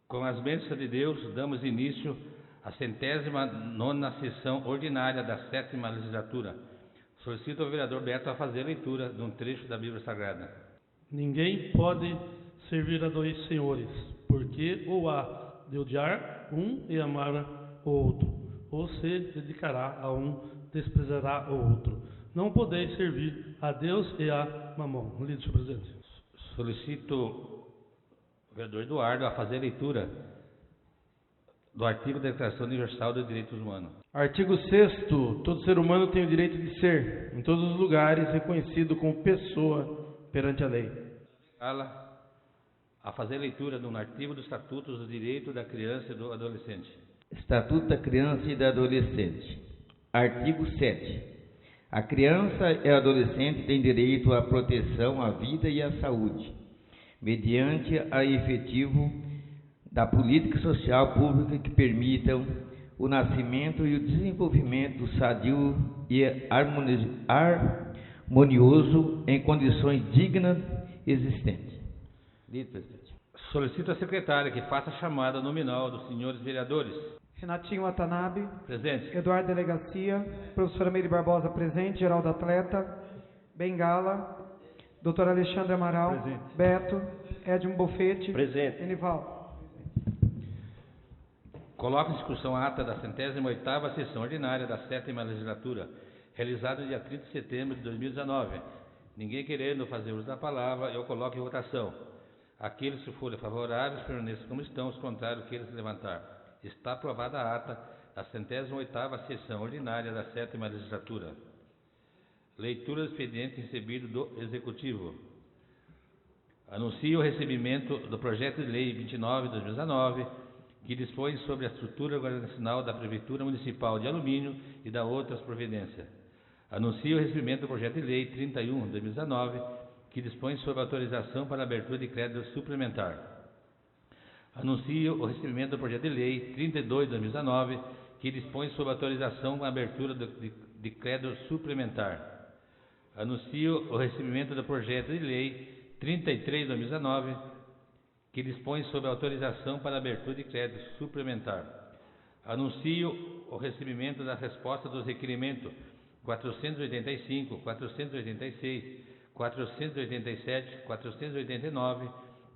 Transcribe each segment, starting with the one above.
Com as bênçãos de Deus, damos início à 109ª sessão ordinária da 7ª legislatura. Solicito ao vereador Beto a fazer a leitura de um trecho da Bíblia Sagrada. Ninguém pode servir a dois senhores, porque ou há de odiar um e amar o outro, ou se dedicará a um, desprezará o outro. Não podeis servir a Deus e a Mamon. Lido, senhor presidente. Solicito o vereador Eduardo a fazer a leitura do artigo da Declaração Universal dos Direitos Humanos. Artigo 6º. Todo ser humano tem o direito de ser, em todos os lugares, reconhecido como pessoa perante a lei. Fala a fazer a leitura de um artigo dos Estatutos do Direito da Criança e do Adolescente. Estatuto da Criança e do Adolescente. Artigo 7. A criança e o adolescente têm direito à proteção à vida e à saúde, mediante a efetivo da política social pública que permitam o nascimento e o desenvolvimento sadio e harmonioso em condições dignas existentes. Dito, presidente. Solicito à secretária que faça a chamada nominal dos senhores vereadores. Renatinho Watanabe. Presente. Eduardo Delegacia. Professora Meire Barbosa, presente. Geraldo Atleta. Bengala. Doutor Alexandre Amaral. Presente. Beto. Edmo Bofete. Presente. Enival. Coloco em discussão a ata da 108ª sessão ordinária da 7ª legislatura, realizada no dia 30 de setembro de 2019. Ninguém querendo fazer uso da palavra, eu coloco em votação. Aqueles que forem favoráveis permaneçam como estão, os contrários queiram se levantar. Está aprovada a ata da 108ª sessão ordinária da 7ª legislatura. Leitura do expediente recebido do Executivo. Anuncio o recebimento do projeto de lei 29 de 2019, que dispõe sobre a estrutura organizacional da Prefeitura Municipal de Alumínio e da outras providências. Anuncio o recebimento do projeto de lei 31 de 2019, que dispõe sobre a autorização para a abertura de crédito suplementar. Anuncio o recebimento do projeto de lei 32 de 2019, que dispõe sobre a autorização para a abertura de crédito suplementar. Anuncio o recebimento do projeto de lei 33 de 2019, que dispõe sobre a autorização para a abertura de crédito suplementar. Anuncio o recebimento da resposta dos requerimentos 485, 486, 487, 489,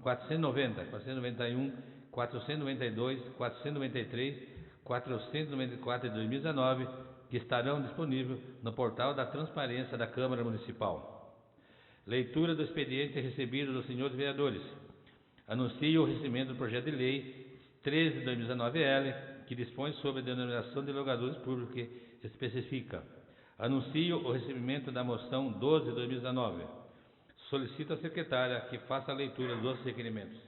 490, 491, 492, 493, 494 de 2019, que estarão disponíveis no portal da Transparência da Câmara Municipal. Leitura do expediente recebido dos senhores vereadores. Anuncio o recebimento do projeto de lei 13 de 2019-L, que dispõe sobre a denominação de logadores públicos que especifica. Anuncio o recebimento da moção 12 de 2019. Solicito à secretária que faça a leitura dos requerimentos.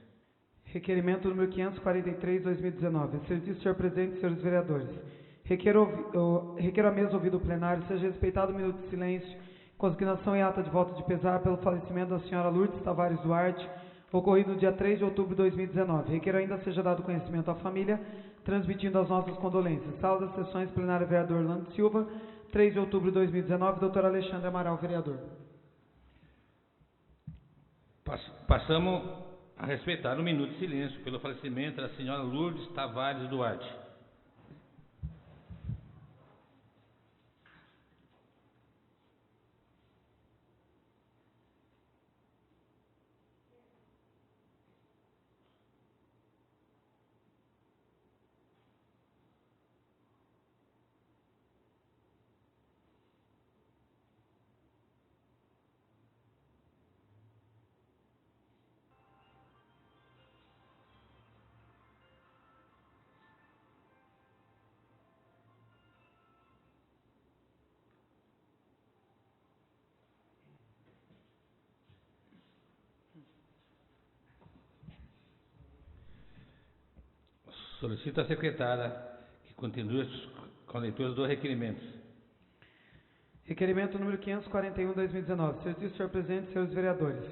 Requerimento número 543/2019. Excelentíssimo senhor presidente, senhores vereadores. Requero a mesa ouvido o plenário, seja respeitado um minuto de silêncio, consignação e ata de voto de pesar pelo falecimento da senhora Lourdes Tavares Duarte, ocorrido no dia 3 de outubro de 2019. Requero ainda seja dado conhecimento à família, transmitindo as nossas condolências. Sala das sessões plenária, vereador Orlando Silva, 3 de outubro de 2019, doutor Alexandre Amaral, vereador. Passamos a respeitar um minuto de silêncio pelo falecimento da senhora Lourdes Tavares Duarte. Solicito à secretária que continue com a leitura dos requerimentos. Requerimento número 541/2019. Excelentíssimo senhor presidente, senhores vereadores.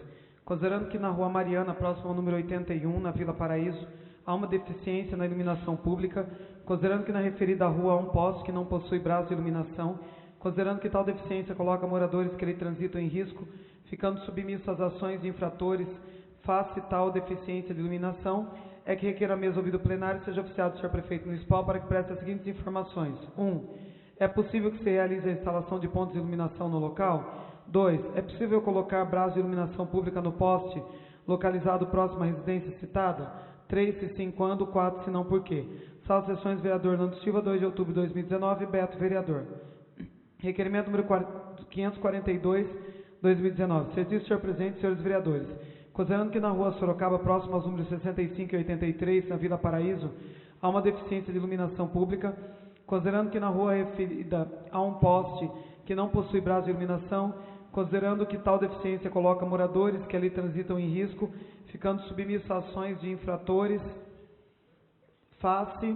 Considerando que na Rua Mariana, próximo ao número 81, na Vila Paraíso, há uma deficiência na iluminação pública, considerando que na referida rua há um poste que não possui braço de iluminação, considerando que tal deficiência coloca moradores que ali transitam em risco, ficando submissos às ações de infratores face tal deficiência de iluminação, é que requer a mesa ouvido plenário seja oficiado o senhor prefeito municipal para que preste as seguintes informações. 1. É possível que se realize a instalação de pontos de iluminação no local? 2. É possível colocar braço de iluminação pública no poste localizado próximo à residência citada? 3. Se sim, quando? 4. Se não, por quê? Sala de Sessões, vereador Nando Silva, 2 de outubro de 2019, Beto, vereador. Requerimento número 542, 2019. Certíssimo senhor presidente, senhores vereadores. Considerando que na rua Sorocaba, próximo aos números 65 e 83, na Vila Paraíso, há uma deficiência de iluminação pública, considerando que na rua referida há um poste que não possui braço de iluminação, considerando que tal deficiência coloca moradores que ali transitam em risco, ficando submissos a ações de infratores, face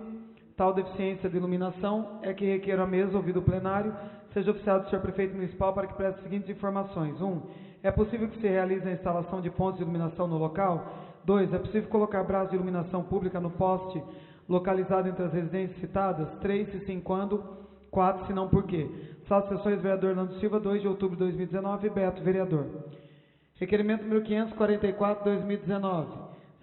tal deficiência de iluminação, é que requer a mesa, ouvido o plenário, seja oficiado do senhor prefeito municipal para que preste as seguintes informações. 1. É possível que se realize a instalação de pontos de iluminação no local? 2. É possível colocar braço de iluminação pública no poste localizado entre as residências citadas? 3. Se sim, quando? 4. Se não, por quê? Sala de Sessões, vereador Nando Silva, 2 de outubro de 2019, Beto, vereador. Requerimento número 544, 2019.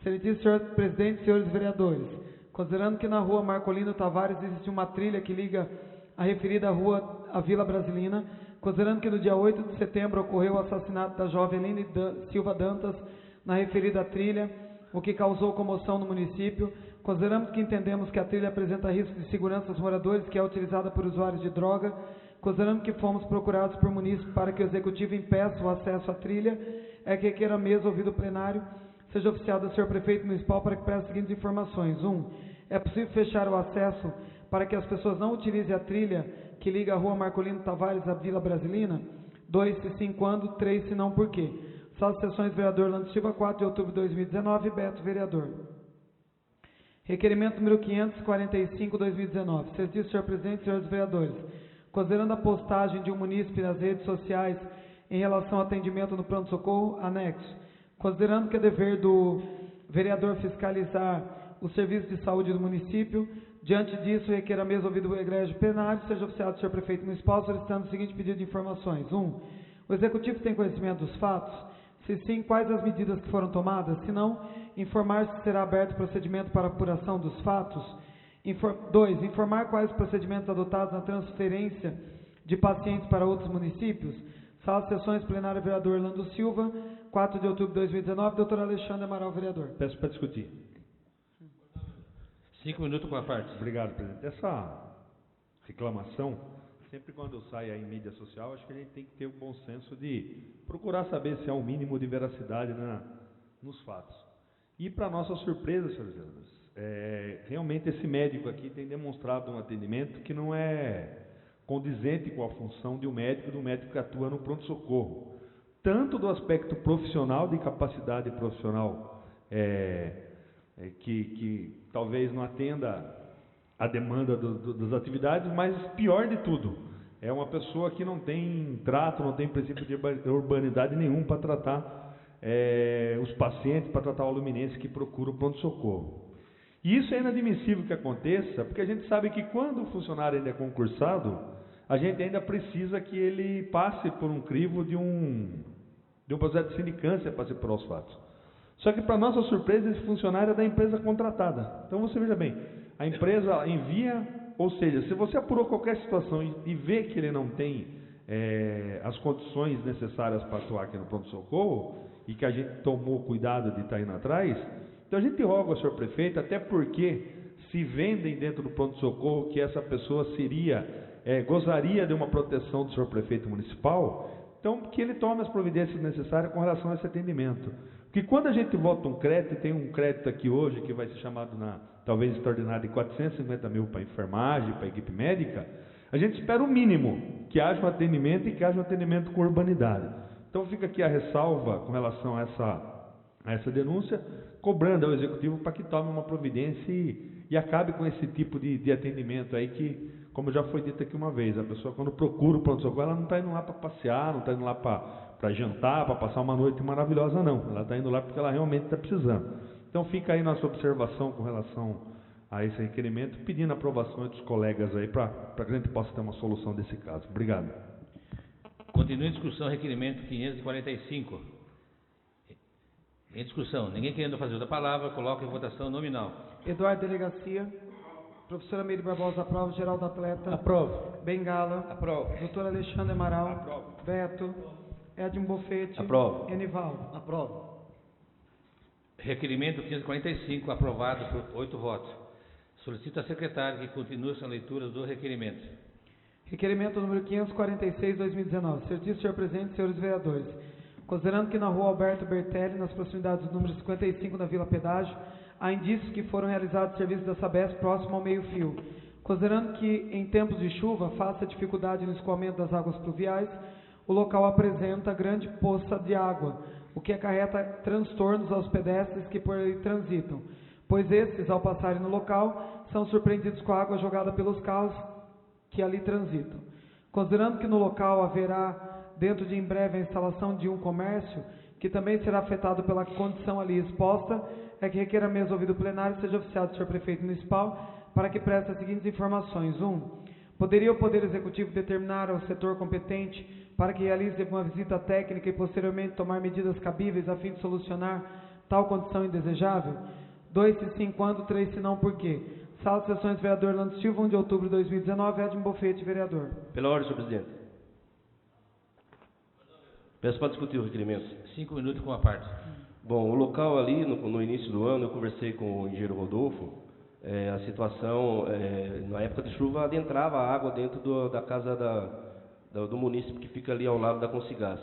Excelentíssimo senhor presidente e senhores vereadores, considerando que na rua Marcolino Tavares existe uma trilha que liga a referida rua à Vila Brasilina, considerando que no dia 8 de setembro ocorreu o assassinato da jovem Eline Silva Dantas na referida trilha, o que causou comoção no município, consideramos que entendemos que a trilha apresenta risco de segurança aos moradores, que é utilizada por usuários de droga, considerando que fomos procurados por munícipe para que o executivo impeça o acesso à trilha, é que requer a mesa, ouvido o plenário, seja oficiado ao senhor prefeito municipal para que preste as seguintes informações. 1. É possível fechar o acesso para que as pessoas não utilizem a trilha que liga a rua Marcolino Tavares à Vila Brasilina? 2. Se sim, quando? 3. Se não, por quê? Sala de Sessões, vereador Nando Silva, 4 de outubro de 2019, Beto, vereador. Requerimento número 545, 2019. Certíssimo senhor presidente e senhores vereadores, considerando a postagem de um munícipe nas redes sociais em relação ao atendimento no pronto-socorro, anexo, considerando que é dever do vereador fiscalizar o serviço de saúde do município, diante disso, requer a mesa ouvido o egrégio plenário, seja oficiado do senhor prefeito municipal, solicitando o seguinte pedido de informações. 1. O executivo tem conhecimento dos fatos? Se sim, quais as medidas que foram tomadas? Se não, informar se será aberto procedimento para apuração dos fatos? 2. Informar quais os procedimentos adotados na transferência de pacientes para outros municípios? Sala de Sessões, plenário, vereador Orlando Silva, 4 de outubro de 2019, doutor Alexandre Amaral, vereador. Peço para discutir. 5 minutos com a parte. Obrigado, presidente. Essa reclamação, sempre quando sai aí em mídia social, acho que a gente tem que ter o bom senso de procurar saber se há um mínimo de veracidade nos fatos. E para nossa surpresa, senhores vereadores, realmente esse médico aqui tem demonstrado um atendimento que não é condizente com a função de um médico que atua no pronto-socorro. Tanto do aspecto profissional, de capacidade profissional, que talvez não atenda a demanda das atividades, mas pior de tudo, é uma pessoa que não tem trato, não tem princípio de urbanidade nenhum para tratar os pacientes, para tratar o aluminense que procura o pronto-socorro. E isso é inadmissível que aconteça, porque a gente sabe que quando o funcionário ainda é concursado, a gente ainda precisa que ele passe por um crivo de um processo de sindicância para se apurar os fatos. Só que, para nossa surpresa, esse funcionário é da empresa contratada. Então, você veja bem, a empresa envia, ou seja, se você apurou qualquer situação e vê que ele não tem as condições necessárias para atuar aqui no pronto-socorro, e que a gente tomou cuidado de estar indo atrás, então a gente roga ao senhor prefeito, até porque se vendem dentro do pronto-socorro que essa pessoa gozaria de uma proteção do senhor prefeito municipal, então que ele tome as providências necessárias com relação a esse atendimento. Porque quando a gente vota um crédito, tem um crédito aqui hoje que vai ser chamado, talvez extraordinário, de 450 mil para enfermagem, para a equipe médica, a gente espera o mínimo, que haja um atendimento e que haja um atendimento com urbanidade. Então fica aqui a ressalva com relação a essa denúncia, cobrando ao executivo para que tome uma providência e acabe com esse tipo de atendimento aí que, como já foi dito aqui uma vez, a pessoa quando procura o pronto-socorro, ela não está indo lá para passear, não está indo lá para jantar, para passar uma noite maravilhosa, não. Ela está indo lá porque ela realmente está precisando. Então fica aí nossa observação com relação a esse requerimento, pedindo a aprovação dos colegas aí para que a gente possa ter uma solução desse caso. Obrigado. Continua em discussão requerimento 545. Em discussão, ninguém querendo fazer uso da palavra, coloco em votação nominal. Eduardo Delegacia. Professora Meire Barbosa, aprova. Geraldo Atleta. Aprovo. Bengala. Aprovo. Doutor Alexandre Amaral. Aprovo. Beto. Edmo Bofete. Aprovo. Enivaldo. Aprovo. Requerimento 545, aprovado por 8 votos. Solicito à secretária que continue com a leitura do requerimento. Requerimento número 546/2019. Certíssimo senhor presidente, senhores vereadores. Considerando que na rua Alberto Bertelli, nas proximidades do número 55 da Vila Pedágio, há indícios que foram realizados serviços da Sabesp próximo ao meio-fio. Considerando que em tempos de chuva, face a dificuldade no escoamento das águas pluviais, o local apresenta grande poça de água, o que acarreta transtornos aos pedestres que por ali transitam, pois estes, ao passarem no local, são surpreendidos com a água jogada pelos carros que ali transitam. Considerando que no local haverá, dentro de em breve, a instalação de um comércio, que também será afetado pela condição ali exposta, é que requer a mesa ouvido plenário seja oficiado do senhor prefeito municipal para que preste as seguintes informações. 1. Poderia o Poder Executivo determinar ao setor competente para que realize uma visita técnica e posteriormente tomar medidas cabíveis a fim de solucionar tal condição indesejável? 2. Se sim, quando? 3. Se não, por quê? Sala de Sessões, vereador Lando Silva, 1 de outubro de 2019, Edmo Bofete, vereador. Pela ordem, senhor presidente. Peço para discutir o requerimento. 5 minutos com a parte. Bom, o local ali, no início do ano, eu conversei com o engenheiro Rodolfo. A situação, na época de chuva, adentrava a água dentro da casa do munícipe que fica ali ao lado da Consigás.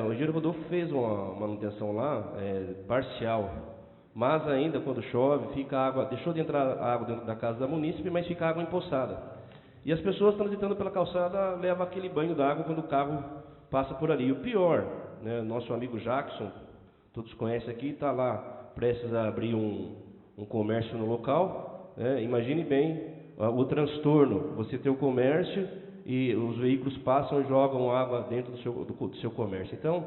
O engenheiro Rodolfo fez uma manutenção lá, parcial, mas ainda quando chove, fica água, deixou de entrar água dentro da casa da munícipe, mas fica água empoçada. E as pessoas transitando pela calçada levam aquele banho d'água quando o carro passa por ali. E o pior, né, nosso amigo Jackson, todos conhecem aqui, está lá prestes a abrir um comércio no local. Imagine bem o transtorno, você ter o comércio e os veículos passam e jogam água dentro do seu comércio. Então,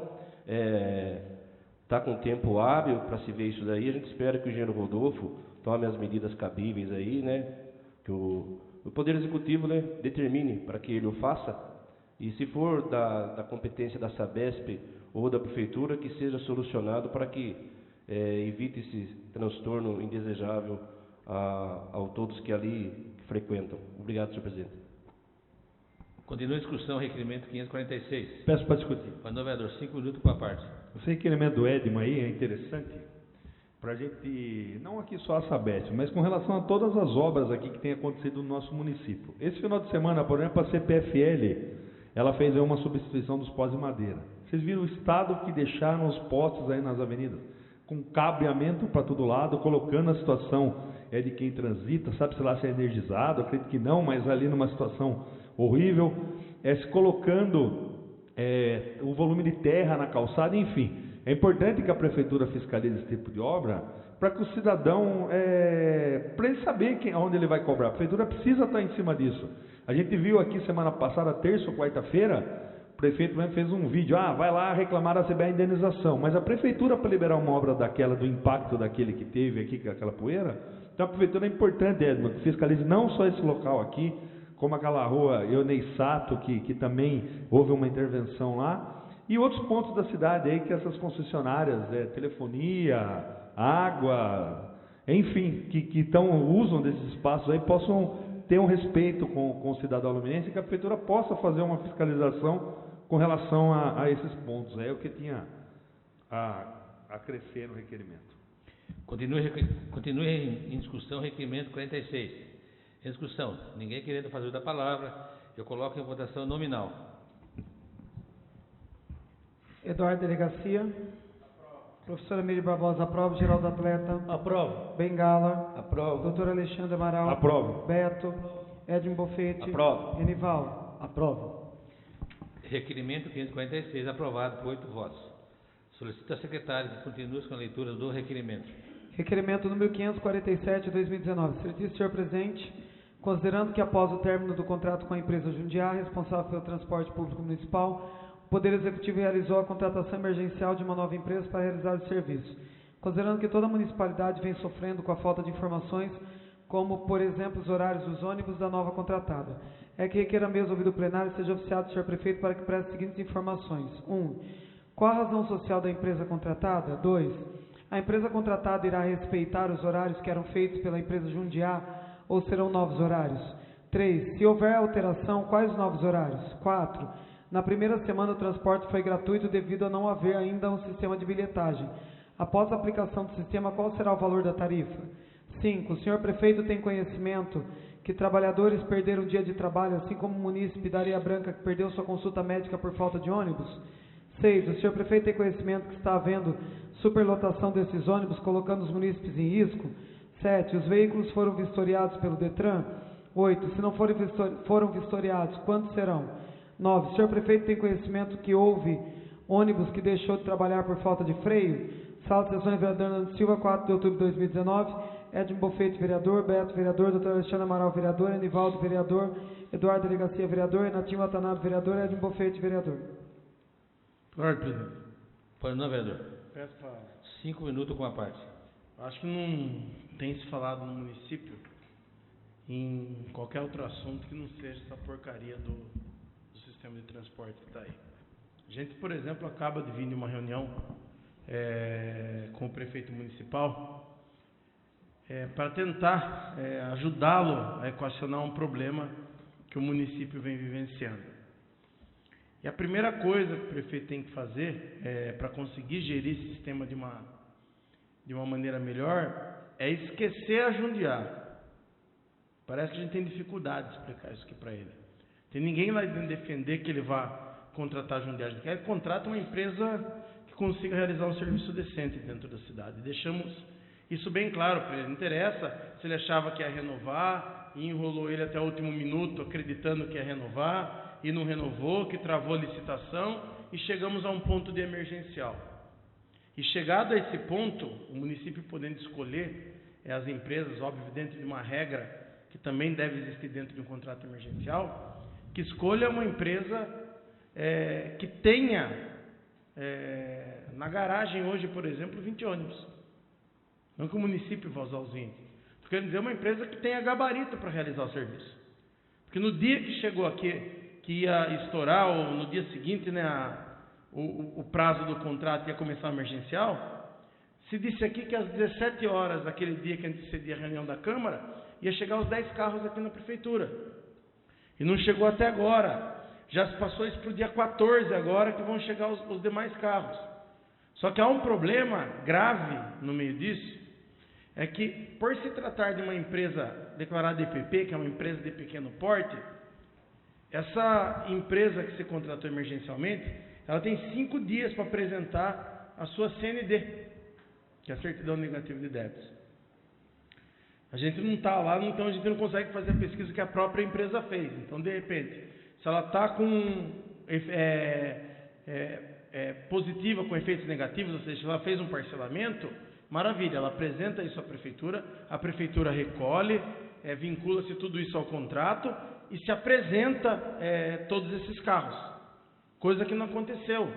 está com tempo hábil para se ver isso daí. A gente espera que o engenheiro Rodolfo tome as medidas cabíveis aí, né, que o Poder Executivo, né, determine para que ele o faça. E se for da competência da Sabesp ou da Prefeitura, que seja solucionado para que evite esse transtorno indesejável a todos que ali frequentam. Obrigado, senhor presidente. Continua a discussão, requerimento 546. Peço para discutir. Para o vereador, 5 minutos com a parte. Esse requerimento do Edmo aí é interessante para a gente, não aqui só a Sabesp, mas com relação a todas as obras aqui que têm acontecido no nosso município. Esse final de semana, por exemplo, a CPFL, ela fez aí uma substituição dos pós de madeira. Vocês viram o estado que deixaram os postes aí nas avenidas? Com cabeamento para todo lado, colocando a situação de quem transita, sabe-se lá se é energizado, acredito que não, mas ali numa situação horrível, se colocando o volume de terra na calçada, enfim. É importante que a Prefeitura fiscalize esse tipo de obra para que o cidadão, para ele saber onde ele vai cobrar. A Prefeitura precisa estar em cima disso. A gente viu aqui semana passada, terça ou quarta-feira, o prefeito mesmo fez um vídeo, vai lá reclamar da CBA indenização, mas a Prefeitura para liberar uma obra daquela, do impacto daquele que teve aqui, com aquela poeira, então a Prefeitura é importante, Edmo, que fiscalize não só esse local aqui, como aquela rua Eunei Sato, que também houve uma intervenção lá, e outros pontos da cidade aí que essas concessionárias, telefonia, água, enfim, que usam desses espaços aí, possam ter um respeito com o cidadão luminense e que a Prefeitura possa fazer uma fiscalização com relação a esses pontos. É o que tinha a crescer no requerimento. Continue em discussão, requerimento 46. Em discussão, ninguém querendo fazer da palavra, eu coloco em votação nominal. Eduardo Delegacia. Professora Meire Barbosa, aprova. Geraldo Atleta. Aprovo. Bengala. Aprovo. Doutor Alexandre Amaral. Aprovo. Beto. Edmo Bofete. Aprovo. Enivaldo. Aprovo. Requerimento 546, aprovado por 8 votos. Solicito à secretária que continue com a leitura do requerimento. Requerimento número 547/2019. Certíssimo senhor presidente, considerando que após o término do contrato com a empresa Jundiá, responsável pelo transporte público municipal, o Poder Executivo realizou a contratação emergencial de uma nova empresa para realizar o serviço. Considerando que toda a municipalidade vem sofrendo com a falta de informações, como, por exemplo, os horários dos ônibus da nova contratada, é que requer a mesa ouvido plenário seja oficiado do senhor prefeito para que preste as seguintes informações. 1. Qual a razão social da empresa contratada? 2. A empresa contratada irá respeitar os horários que eram feitos pela empresa Jundiá ou serão novos horários? 3. Se houver alteração, quais os novos horários? 4. Na primeira semana o transporte foi gratuito devido a não haver ainda um sistema de bilhetagem. Após a aplicação do sistema, qual será o valor da tarifa? 5. O senhor prefeito tem conhecimento que trabalhadores perderam um dia de trabalho, assim como o munícipe da Areia Branca que perdeu sua consulta médica por falta de ônibus? 6. O senhor prefeito tem conhecimento que está havendo superlotação desses ônibus, colocando os munícipes em risco? 7. Os veículos foram vistoriados pelo Detran? 8. Se não foram vistoriados, quantos serão? 9. O senhor prefeito tem conhecimento que houve ônibus que deixou de trabalhar por falta de freio? Sala de sessões, vereador Nando Silva, 4 de outubro de 2019, Edmo Bofete, vereador, Beto, vereador, doutor Alexandre Amaral, vereador, Anivaldo, vereador, Eduardo Delegacia, vereador, Renatinho Watanabe, vereador, Edmo Bofete, vereador. Ordem, presidente. Pois não, vereador. Peço para... 5 minutos com a parte. Acho que não tem se falado no município em qualquer outro assunto que não seja essa porcaria do sistema de transporte que está aí. A gente, por exemplo, acaba de vir de uma reunião com o prefeito municipal para tentar ajudá-lo a equacionar um problema que o município vem vivenciando. E a primeira coisa que o prefeito tem que fazer para conseguir gerir esse sistema de uma maneira melhor é esquecer a Jundiá. Parece que a gente tem dificuldade de explicar isso aqui para ele. Tem ninguém lá dentro defender que ele vá contratar a Jundiá. A gente quer que contrate uma empresa que consiga realizar um serviço decente dentro da cidade. Deixamos isso bem claro para ele. Não interessa se ele achava que ia renovar e enrolou ele até o último minuto acreditando que ia renovar e não renovou, que travou a licitação e chegamos a um ponto de emergencial. E chegado a esse ponto, o município podendo escolher as empresas, óbvio, dentro de uma regra que também deve existir dentro de um contrato emergencial, que escolha uma empresa que tenha na garagem hoje, por exemplo, 20 ônibus. Não que o município vá usar os 20. Estou querendo dizer uma empresa que tenha gabarito para realizar o serviço. Porque no dia que chegou aqui, que ia estourar, ou no dia seguinte, né, o prazo do contrato ia começar emergencial, se disse aqui que às 17 horas, daquele dia que antecedia a reunião da Câmara, ia chegar os 10 carros aqui na Prefeitura. E não chegou até agora. Já se passou isso para o dia 14 agora, que vão chegar os demais carros. Só que há um problema grave no meio disso, é que por se tratar de uma empresa declarada EPP, que é uma empresa de pequeno porte, essa empresa que se contratou emergencialmente, ela tem 5 dias para apresentar a sua CND, que é a Certidão Negativa de Débitos. A gente não está lá, então a gente não consegue fazer a pesquisa que a própria empresa fez. Então, de repente, se ela está com positiva com efeitos negativos, ou seja, se ela fez um parcelamento, maravilha, ela apresenta isso à prefeitura, a prefeitura recolhe, vincula-se tudo isso ao contrato e se apresenta todos esses carros, coisa que não aconteceu.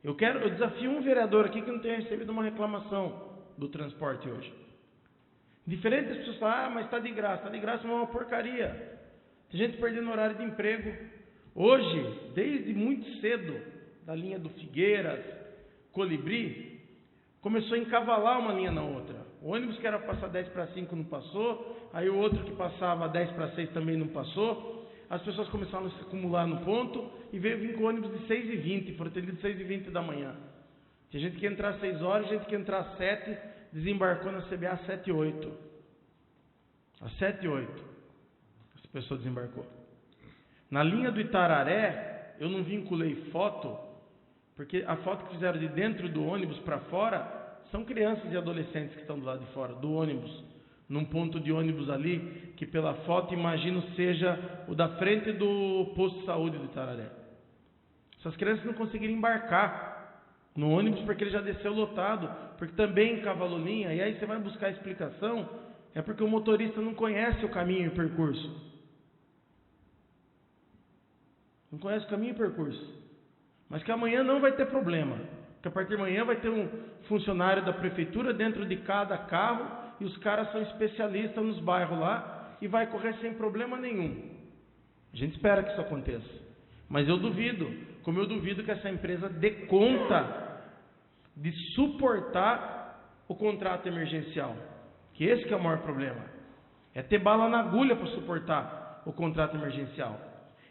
Eu desafio um vereador aqui que não tenha recebido uma reclamação do transporte hoje. Diferente das pessoas falam, mas está de graça, mas é uma porcaria. Tem gente perdendo horário de emprego. Hoje, desde muito cedo, da linha do Figueiras, Colibri, começou a encavalar uma linha na outra. O ônibus que era passar 10 para 5 não passou, aí o outro que passava 10 para 6 também não passou. As pessoas começaram a se acumular no ponto e veio vir com ônibus de 6h20, foram atendidos 6h20 da manhã. Tinha gente que ia entrar às 6 horas, gente que ia entrar às 7, desembarcou na CBA às 7h08. Às 7h08, essa pessoa desembarcou. Na linha do Itararé, eu não vinculei foto, porque a foto que fizeram de dentro do ônibus para fora são crianças e adolescentes que estão do lado de fora do ônibus, num ponto de ônibus ali, que pela foto imagino seja o da frente do posto de saúde do Itararé. Essas crianças não conseguiram embarcar no ônibus porque ele já desceu lotado, porque também encavalou linha, e aí você vai buscar a explicação, é porque o motorista não conhece o caminho e o percurso. Não conhece o caminho e o percurso. Mas que amanhã não vai ter problema, porque a partir de amanhã vai ter um funcionário da prefeitura dentro de cada carro, e os caras são especialistas nos bairros lá, e vai correr sem problema nenhum. A gente espera que isso aconteça, mas eu duvido, como eu duvido que essa empresa dê conta de suportar o contrato emergencial. Que esse que é o maior problema. É ter bala na agulha para suportar o contrato emergencial.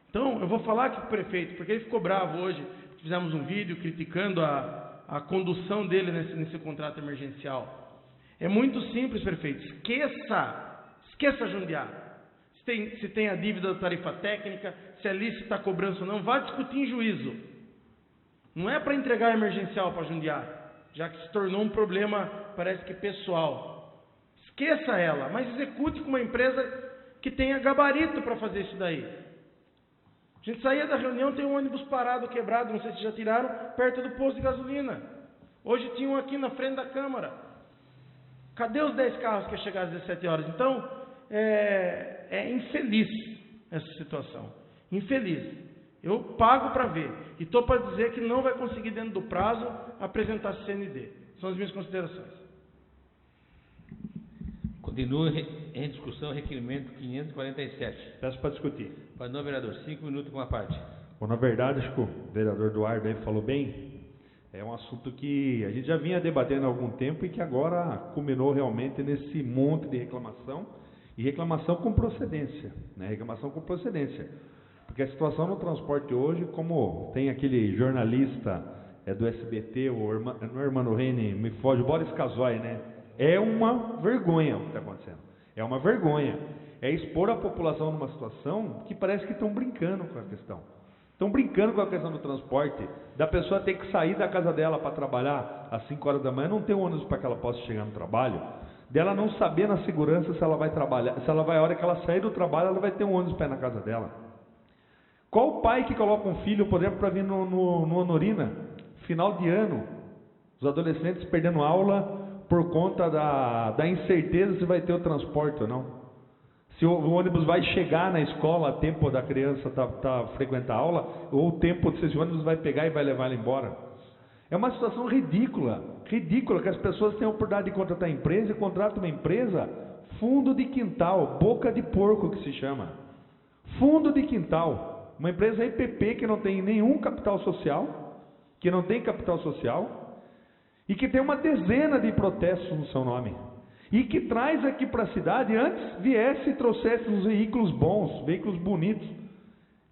Então, eu vou falar aqui com o prefeito, porque ele ficou bravo hoje. Fizemos um vídeo criticando a condução dele nesse contrato emergencial. É muito simples, prefeito. Esqueça Jundiaí. Se tem a dívida da tarifa técnica, se é lícita a cobrança ou não, vá discutir em juízo. Não é para entregar emergencial para Jundiaí, já que se tornou um problema, parece que pessoal. Esqueça ela, mas execute com uma empresa que tenha gabarito para fazer isso daí. A gente saía da reunião, tem um ônibus parado, quebrado, não sei se já tiraram, perto do posto de gasolina. Hoje tinha um aqui na frente da Câmara. Cadê os 10 carros que iam chegar às 17 horas? Então, é infeliz essa situação. Infeliz. Eu pago para ver. E estou para dizer que não vai conseguir, dentro do prazo, apresentar CND. São as minhas considerações. Continua em discussão o requerimento 547. Peço para discutir. Para não, vereador, 5 minutos com uma parte. Bom, na verdade, acho que o vereador Eduardo aí falou bem. É um assunto que a gente já vinha debatendo há algum tempo e que agora culminou realmente nesse monte de reclamação. E reclamação com procedência, né? Reclamação com procedência. Porque a situação no transporte hoje, como tem aquele jornalista do SBT, o Hermano Rene, me foge, o Boris Casoy, né? É uma vergonha o que está acontecendo. É uma vergonha. É expor a população numa situação que parece que estão brincando com a questão. Estão brincando com a questão do transporte, da pessoa ter que sair da casa dela para trabalhar às 5 horas da manhã, não ter ônibus para que ela possa chegar no trabalho, dela não saber na segurança se ela vai trabalhar, se ela vai, a hora que ela sair do trabalho, ela vai ter um ônibus para ir na casa dela. Qual o pai que coloca um filho, por exemplo, para vir no Honorina, final de ano, os adolescentes perdendo aula por conta da incerteza se vai ter o transporte ou não? Se o ônibus vai chegar na escola a tempo da criança frequentar a aula, ou o tempo se esse ônibus vai pegar e vai levar ela embora. É uma situação ridícula, que as pessoas têm a oportunidade de contratar empresa e contratam uma empresa fundo de quintal, boca de porco que se chama. Fundo de quintal. Uma empresa EPP que não tem nenhum capital social, e que tem uma dezena de protestos no seu nome. E que traz aqui para a cidade, antes viesse e trouxesse uns veículos bons, veículos bonitos,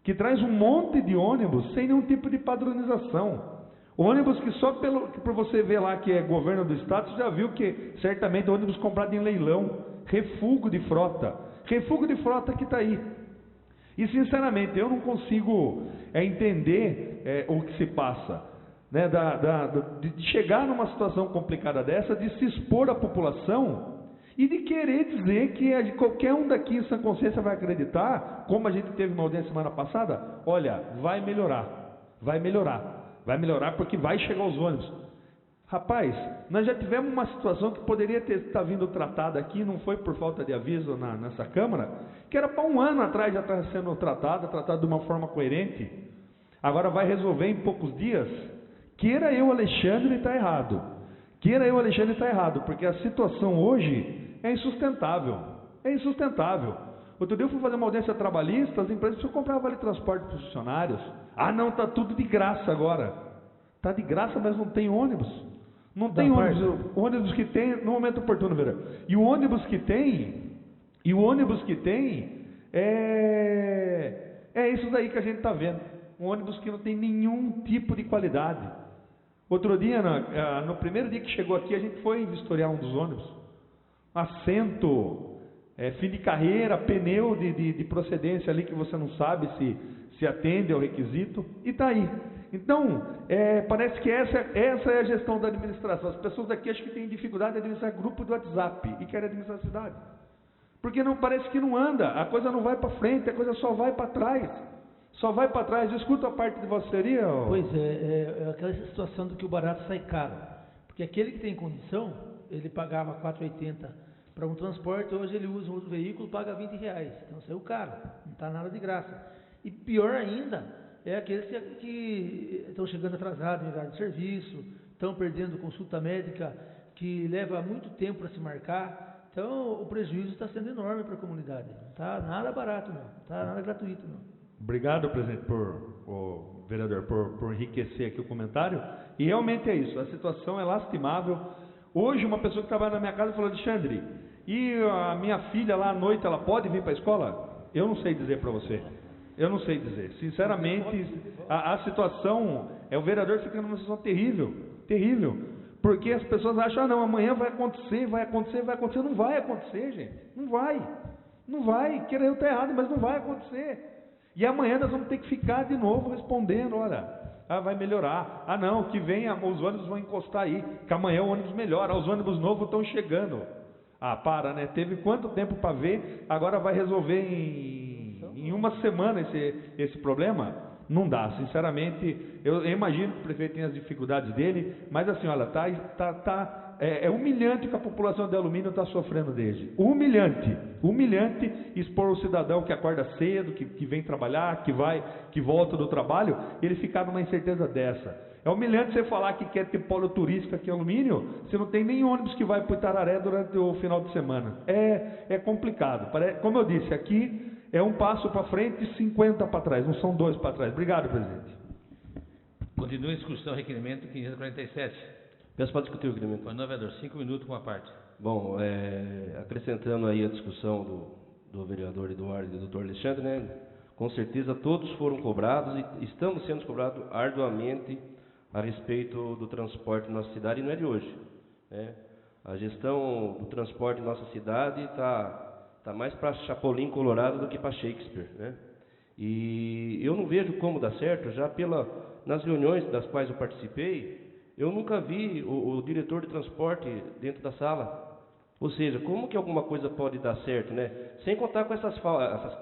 que traz um monte de ônibus sem nenhum tipo de padronização. Ônibus que só por você ver lá que é governo do estado, você já viu que certamente ônibus comprado em leilão, refúgio de frota que está aí. E sinceramente eu não consigo entender o que se passa, né, de chegar numa situação complicada dessa, de se expor à população e de querer dizer que qualquer um daqui em sã consciência vai acreditar, como a gente teve uma audiência semana passada, olha, vai melhorar porque vai chegar os ônibus. Rapaz, nós já tivemos uma situação que poderia estar vindo tratada aqui, não foi por falta de aviso nessa Câmara, que era para um ano atrás já estar sendo tratada de uma forma coerente, agora vai resolver em poucos dias. Queira eu, Alexandre, está errado, porque a situação hoje é insustentável, Outro dia eu fui fazer uma audiência trabalhista, as empresas precisam comprar vale transporte para os funcionários. Ah não, está tudo de graça agora. Está de graça, mas não tem ônibus. Não tem ônibus. Ônibus que tem, no momento oportuno, verá. E o ônibus que tem é isso daí que a gente está vendo. Um ônibus que não tem nenhum tipo de qualidade. Outro dia, no primeiro dia que chegou aqui, a gente foi vistoriar um dos ônibus. Assento, fim de carreira, pneu de procedência ali que você não sabe se atende ao requisito, e está aí. Então, parece que essa é a gestão da administração. As pessoas daqui acham que têm dificuldade de administrar grupo do WhatsApp e querem administrar a cidade. Porque parece que não anda, a coisa não vai para frente, a coisa só vai para trás. Eu escuto a parte de Vossa Senhoria. Pois é aquela situação do que o barato sai caro. Porque aquele que tem condição, ele pagava R$ 4,80 para um transporte, hoje ele usa um outro veículo, paga R$ 20. Então saiu caro, não está nada de graça. E pior ainda, é aqueles que estão chegando atrasados em horário de serviço, estão perdendo consulta médica, que leva muito tempo para se marcar. Então o prejuízo está sendo enorme para a comunidade. Não está nada barato, não está nada gratuito, não. Obrigado, presidente, o vereador, por enriquecer aqui o comentário. E realmente é isso, a situação é lastimável. Hoje uma pessoa que trabalha na minha casa falou: Alexandre, e a minha filha lá à noite, ela pode vir para a escola? Eu não sei dizer para você. Eu não sei dizer. Sinceramente, a situação, o vereador fica numa situação terrível, terrível. Porque as pessoas acham: não, amanhã vai acontecer. Não vai acontecer, gente. Não vai. Querer eu estar errado, mas não vai acontecer. E amanhã nós vamos ter que ficar de novo respondendo: olha, vai melhorar. Não, que venha, os ônibus vão encostar aí, que amanhã o ônibus melhora, os ônibus novos estão chegando. Para, né? Teve quanto tempo para ver, agora vai resolver em uma semana esse problema? Não dá, sinceramente. Eu imagino que o prefeito tem as dificuldades dele, mas assim, olha, é humilhante que a população de Alumínio está sofrendo desde. Humilhante expor o cidadão que acorda cedo, que vem trabalhar, que volta do trabalho, ele ficar numa incerteza dessa. É humilhante você falar que quer ter polo turístico aqui em Alumínio, se não tem nem ônibus que vai para o Itararé durante o final de semana. É complicado. Como eu disse, aqui é um passo para frente e 50 para trás, não são 2 para trás. Obrigado, presidente. Continua a discussão, requerimento 547. Peço para discutir o requerimento. Senhor vereador, 5 minutos com a parte. Bom, acrescentando aí a discussão do vereador Eduardo e do doutor Alexandre, né? Com certeza todos foram cobrados e estamos sendo cobrados arduamente a respeito do transporte na nossa cidade, e não é de hoje, né? A gestão do transporte em nossa cidade está mais para Chapolin Colorado do que para Shakespeare, né? E eu não vejo como dar certo. Já nas reuniões das quais eu participei, eu nunca vi o diretor de transporte dentro da sala. Ou seja, como que alguma coisa pode dar certo, né? Sem contar com essas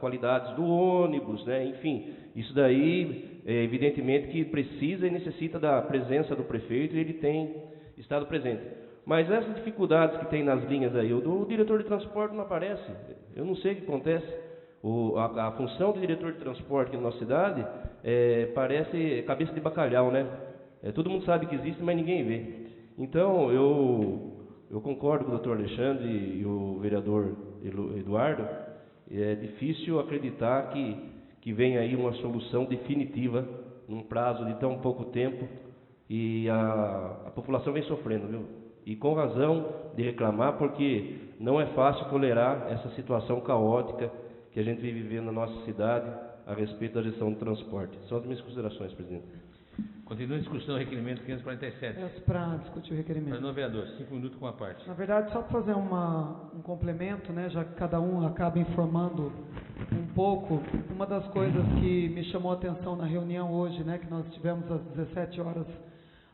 qualidades do ônibus, né? Enfim, isso daí evidentemente que precisa e necessita da presença do prefeito, e ele tem estado presente. Mas essas dificuldades que tem nas linhas aí, o diretor de transporte não aparece. Eu não sei o que acontece. A função do diretor de transporte aqui na nossa cidade parece cabeça de bacalhau, né? Todo mundo sabe que existe, mas ninguém vê. Então, eu concordo com o doutor Alexandre e o vereador Eduardo. É difícil acreditar que venha aí uma solução definitiva num prazo de tão pouco tempo, e a população vem sofrendo, viu? E com razão de reclamar, porque não é fácil tolerar essa situação caótica que a gente vem vivendo na nossa cidade a respeito da gestão do transporte. São as minhas considerações, presidente. Continua a discussão, requerimento 547. Peço para discutir o requerimento. Senhor vereador, 5 minutos com a parte. Na verdade, só para fazer um complemento, né, já que cada um acaba informando um pouco, uma das coisas que me chamou a atenção na reunião hoje, né, que nós tivemos às 17 horas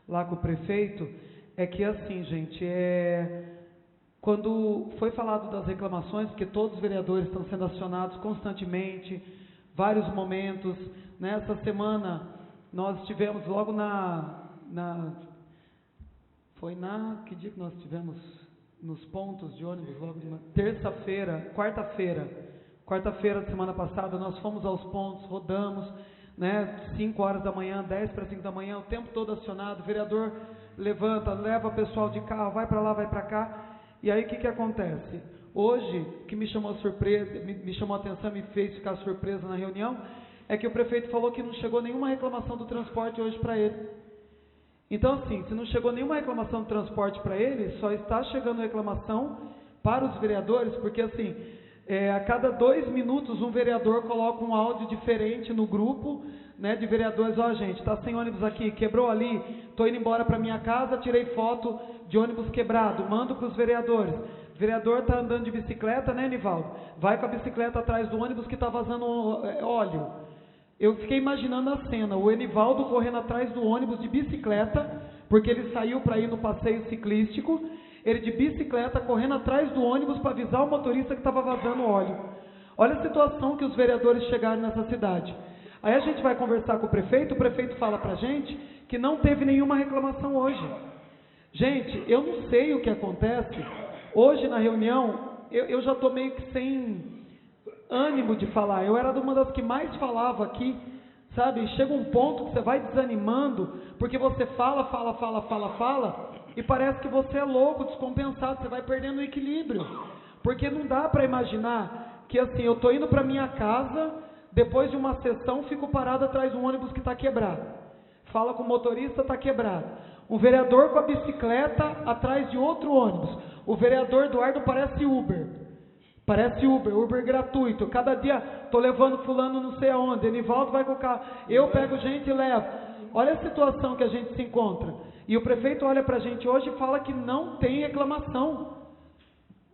lá com o prefeito, é que assim, gente, quando foi falado das reclamações, porque todos os vereadores estão sendo acionados constantemente, vários momentos, né, essa semana nós tivemos logo que dia que nós tivemos nos pontos de ônibus? Logo quarta-feira da semana passada, nós fomos aos pontos, rodamos, né, 5 horas da manhã, 10 para 5 da manhã, o tempo todo acionado, o vereador levanta, leva o pessoal de carro, vai para lá, vai para cá, e aí o que acontece? Hoje, o que me chamou a atenção, me fez ficar surpresa na reunião, é que o prefeito falou que não chegou nenhuma reclamação do transporte hoje para ele. Então, assim, se não chegou nenhuma reclamação do transporte para ele, só está chegando reclamação para os vereadores, porque assim, a cada 2 minutos um vereador coloca um áudio diferente no grupo, né, de vereadores: ó, gente, está sem ônibus aqui, quebrou ali, estou indo embora para minha casa, tirei foto de ônibus quebrado, mando para os vereadores. O vereador está andando de bicicleta, né, Nivaldo? Vai com a bicicleta atrás do ônibus que está vazando óleo. Eu fiquei imaginando a cena, o Enivaldo correndo atrás do ônibus de bicicleta, porque ele saiu para ir no passeio ciclístico, ele de bicicleta correndo atrás do ônibus para avisar o motorista que estava vazando óleo. Olha a situação que os vereadores chegaram nessa cidade. Aí a gente vai conversar com o prefeito fala para a gente que não teve nenhuma reclamação hoje. Gente, eu não sei o que acontece. Hoje na reunião, eu já estou meio que sem ânimo de falar. Eu era uma das que mais falava aqui, sabe? Chega um ponto que você vai desanimando, porque você fala, e parece que você é louco, descompensado, você vai perdendo o equilíbrio, porque não dá para imaginar que assim, eu estou indo para minha casa, depois de uma sessão, fico parado atrás de um ônibus que está quebrado. Fala com o motorista, está quebrado. Um vereador com a bicicleta atrás de outro ônibus. O vereador Eduardo parece Uber. Parece Uber gratuito. Cada dia estou levando fulano não sei aonde. Enivaldo vai com o carro. Eu pego gente e levo. Olha a situação que a gente se encontra. E o prefeito olha para a gente hoje e fala que não tem reclamação.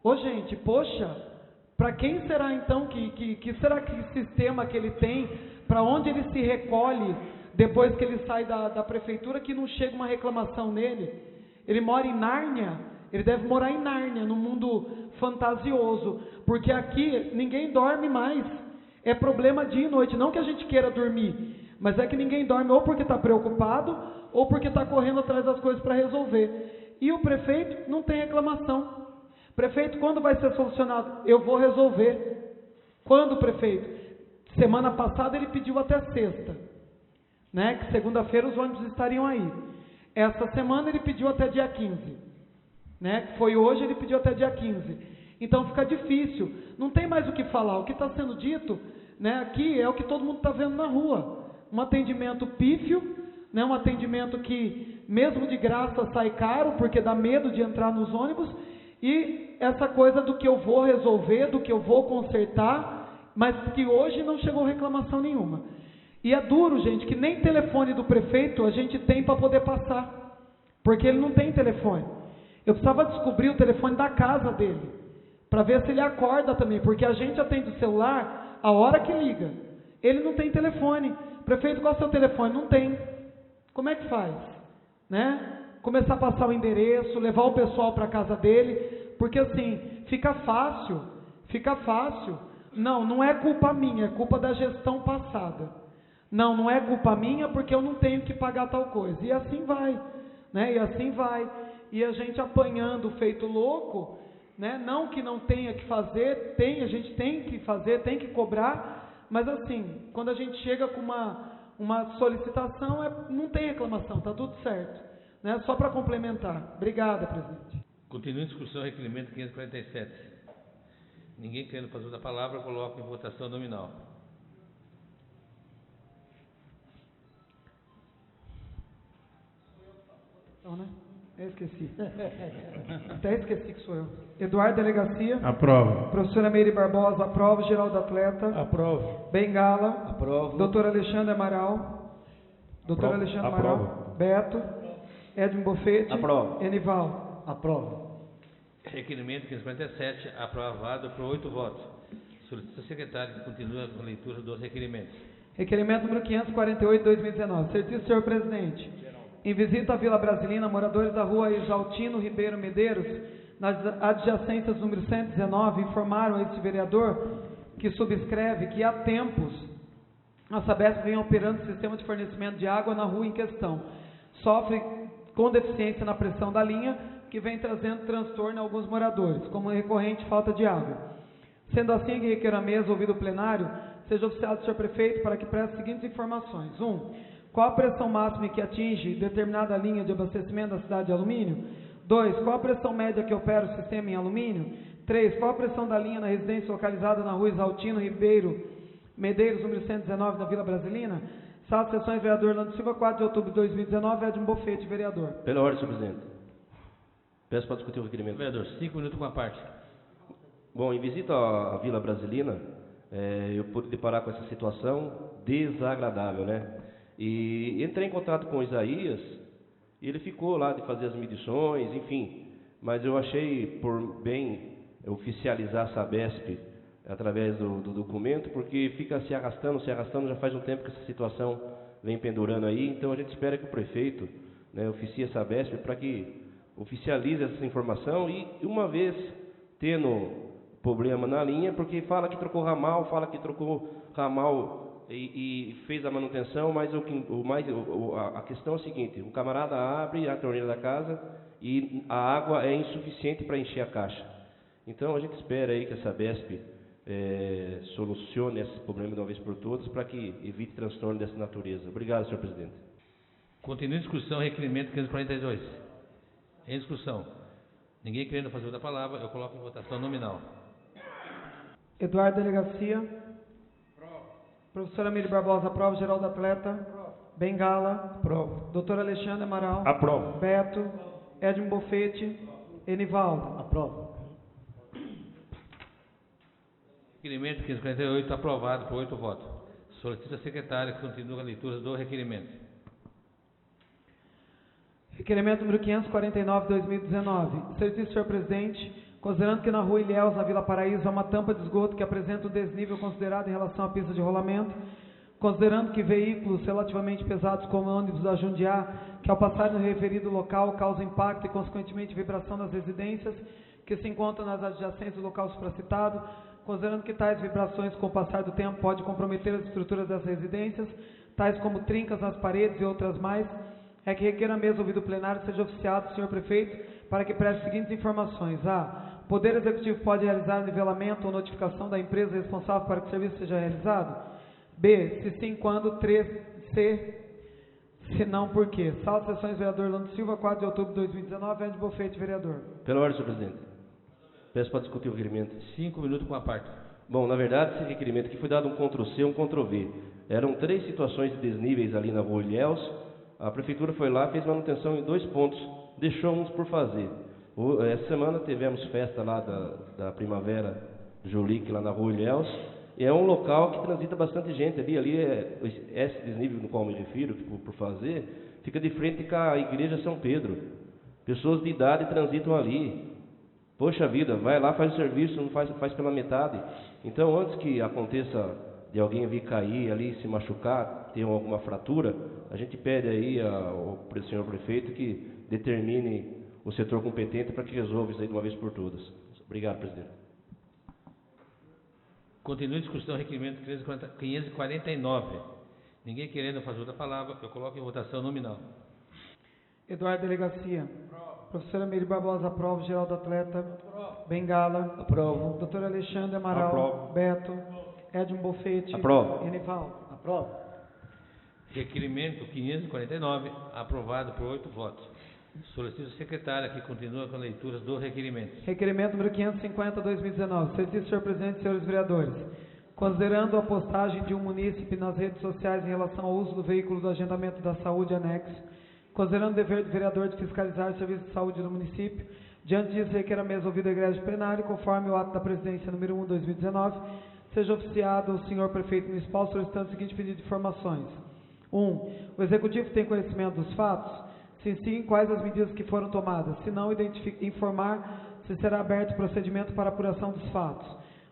Ô gente, poxa, para quem será então que será que sistema que ele tem? Para onde ele se recolhe depois que ele sai da prefeitura que não chega uma reclamação nele? Ele mora em Nárnia. Ele deve morar em Nárnia, num mundo fantasioso, porque aqui ninguém dorme mais. É problema dia e noite, não que a gente queira dormir, mas é que ninguém dorme ou porque está preocupado, ou porque está correndo atrás das coisas para resolver. E o prefeito não tem reclamação. Prefeito, quando vai ser solucionado? Eu vou resolver. Quando, prefeito? Semana passada ele pediu até sexta, né? Que segunda-feira os ônibus estariam aí. Essa semana ele pediu até dia 15. Né? Foi hoje, ele pediu até dia 15. Então fica difícil, não tem mais o que falar. O que está sendo dito, né, aqui é o que todo mundo está vendo na rua. Um atendimento pífio, né, um atendimento que mesmo de graça sai caro, porque dá medo de entrar nos ônibus. E essa coisa do que eu vou resolver, do que eu vou consertar, mas que hoje não chegou reclamação nenhuma. E é duro, gente, que nem telefone do prefeito a gente tem para poder passar, porque ele não tem telefone. Eu precisava descobrir o telefone da casa dele, para ver se ele acorda também, porque a gente atende o celular a hora que liga. Ele não tem telefone. Prefeito, qual é o seu telefone? Não tem. Como é que faz? Né? Começar a passar o endereço, levar o pessoal para a casa dele, porque assim, fica fácil. Não é culpa minha, é culpa da gestão passada. Não é culpa minha porque eu não tenho que pagar tal coisa. E assim vai, né? E assim vai. E a gente apanhando feito louco, né? Não que não tenha que fazer, a gente tem que fazer, tem que cobrar, mas assim, quando a gente chega com uma solicitação, não tem reclamação, está tudo certo, né? Só para complementar. Obrigada, presidente. Continua em discussão o requerimento 547. Ninguém querendo fazer da palavra, coloco em votação nominal. Então, né? Eu esqueci. Até esqueci que sou eu. Eduardo Delegacia. Aprovo. Professora Meire Barbosa, aprovo. Geraldo Atleta. Aprovo. Bengala. Aprovo. Doutor Alexandre Amaral. Doutor Alexandre Amaral. Aprovo. Beto. Edmo Bofete. Aprovo. Enivaldo. Aprovo. Requerimento 547, aprovado por 8 votos. Solicito ao secretário que continue com a leitura dos requerimentos. Requerimento número 548, 2019. Certíssimo senhor presidente. Em visita à Vila Brasilina, moradores da rua Exaltino Ribeiro Medeiros, nas adjacências número 119, informaram a este vereador que subscreve que há tempos a Sabesp vem operando o sistema de fornecimento de água na rua em questão. Sofre com deficiência na pressão da linha, que vem trazendo transtorno a alguns moradores, como recorrente falta de água. Sendo assim, que requer a mesa, ouvido o plenário, seja oficiado do senhor prefeito para que preste as seguintes informações. 1. Qual a pressão máxima que atinge determinada linha de abastecimento da cidade de alumínio? 2. Qual a pressão média que opera o sistema em alumínio? 3. Qual a pressão da linha na residência localizada na rua Exaltino Ribeiro Medeiros, número 119, da Vila Brasilina? Sala de sessões, vereador Orlando Silva, 4 de outubro de 2019, Edmo Bofete, vereador. Pela ordem, senhor presidente. Peço para discutir o requerimento. Vereador, 5 minutos com a parte. Bom, em visita à Vila Brasilina, eu pude deparar com essa situação desagradável, né? E entrei em contato com o Isaías, e ele ficou lá de fazer as medições, enfim. Mas eu achei por bem oficializar a Sabesp através do documento, porque fica se arrastando, já faz um tempo que essa situação vem pendurando aí. Então a gente espera que o prefeito, né, oficie a Sabesp para que oficialize essa informação e, uma vez tendo problema na linha, porque fala que trocou ramal, e fez a manutenção, mas a questão é a seguinte: o camarada abre a torneira da casa e a água é insuficiente para encher a caixa. Então a gente espera aí que a Sabesp solucione esse problema de uma vez por todas, para que evite transtorno dessa natureza. Obrigado, senhor presidente. Continua em discussão, requerimento 542. Em discussão. Ninguém querendo fazer outra palavra, eu coloco em votação nominal. Eduardo Delegacia. Professor Amílio Barbosa, aprova. Geraldo Atleta. Bengala. Aprovo. Doutor Alexandre Amaral. Aprovo. Beto. Edmo Bofete. Enivaldo. Aprovo. Requerimento 1548, aprovado por 8 votos. Solicito a secretária que continue a leitura do requerimento. Requerimento número 549/2019. Certifico, senhor presidente, considerando que na rua Ilhéus, na Vila Paraíso, há uma tampa de esgoto que apresenta um desnível considerado em relação à pista de rolamento, considerando que veículos relativamente pesados como ônibus da Jundiá, que ao passar no referido local causam impacto e consequentemente vibração nas residências que se encontram nas adjacências do local supracitado, considerando que tais vibrações com o passar do tempo podem comprometer as estruturas das residências, tais como trincas nas paredes e outras mais, é que requer a mesa ouvido plenário seja oficiado o senhor prefeito para que preste as seguintes informações. A. O Poder Executivo pode realizar nivelamento ou notificação da empresa responsável para que o serviço seja realizado? B. Se sim, quando? 3. Se não, por quê? Sala de Sessões, vereador Orlando Silva, 4 de outubro de 2019, Edmo Bofete, vereador. Pela ordem, senhor presidente. Peço para discutir o requerimento. 5 minutos com a parte. Bom, na verdade, esse requerimento aqui foi dado um Ctrl-C e um Ctrl-V. Eram 3 situações de desníveis ali na rua Ilhéus. A prefeitura foi lá, fez manutenção em 2 pontos, deixou uns por fazer. Essa semana tivemos festa lá da Primavera Jolique, lá na rua Ilhéus. E é um local que transita bastante gente ali. Esse desnível no qual me refiro, por fazer, fica de frente com a Igreja São Pedro. Pessoas de idade transitam ali. Poxa vida, vai lá, faz o serviço, não faz pela metade. Então, antes que aconteça de alguém vir cair ali, se machucar, ter alguma fratura, a gente pede aí ao senhor prefeito que determine o setor competente para que resolva isso aí de uma vez por todas. Obrigado, presidente. Continue a discussão, requerimento 549. Ninguém querendo fazer outra palavra, eu coloco em votação nominal. Eduardo Delegacia. Professor Amílio Barbosa, aprova. Geraldo Atleta. Bengala. Aprovo. Doutor Alexandre Amaral. Aprovo. Beto. Edmo Bofete. Aprovo. Enivaldo. Aprovo. Requerimento 549, aprovado por 8 votos. Solicito a secretária que continue com a leitura do requerimento. Requerimento número 550/2019. Certifico, senhor presidente e senhores vereadores. Considerando a postagem de um munícipe nas redes sociais em relação ao uso do veículo do agendamento da saúde anexo, considerando o dever do vereador de fiscalizar o serviço de saúde do município, diante disso requer a mesa ouvida a igreja plenária, conforme o ato da presidência número 1/2019, seja oficiado o senhor prefeito municipal solicitando o seguinte pedido de informações. 1. O executivo tem conhecimento dos fatos? Se sim, quais as medidas que foram tomadas? Se não, informar se será aberto procedimento para apuração dos fatos.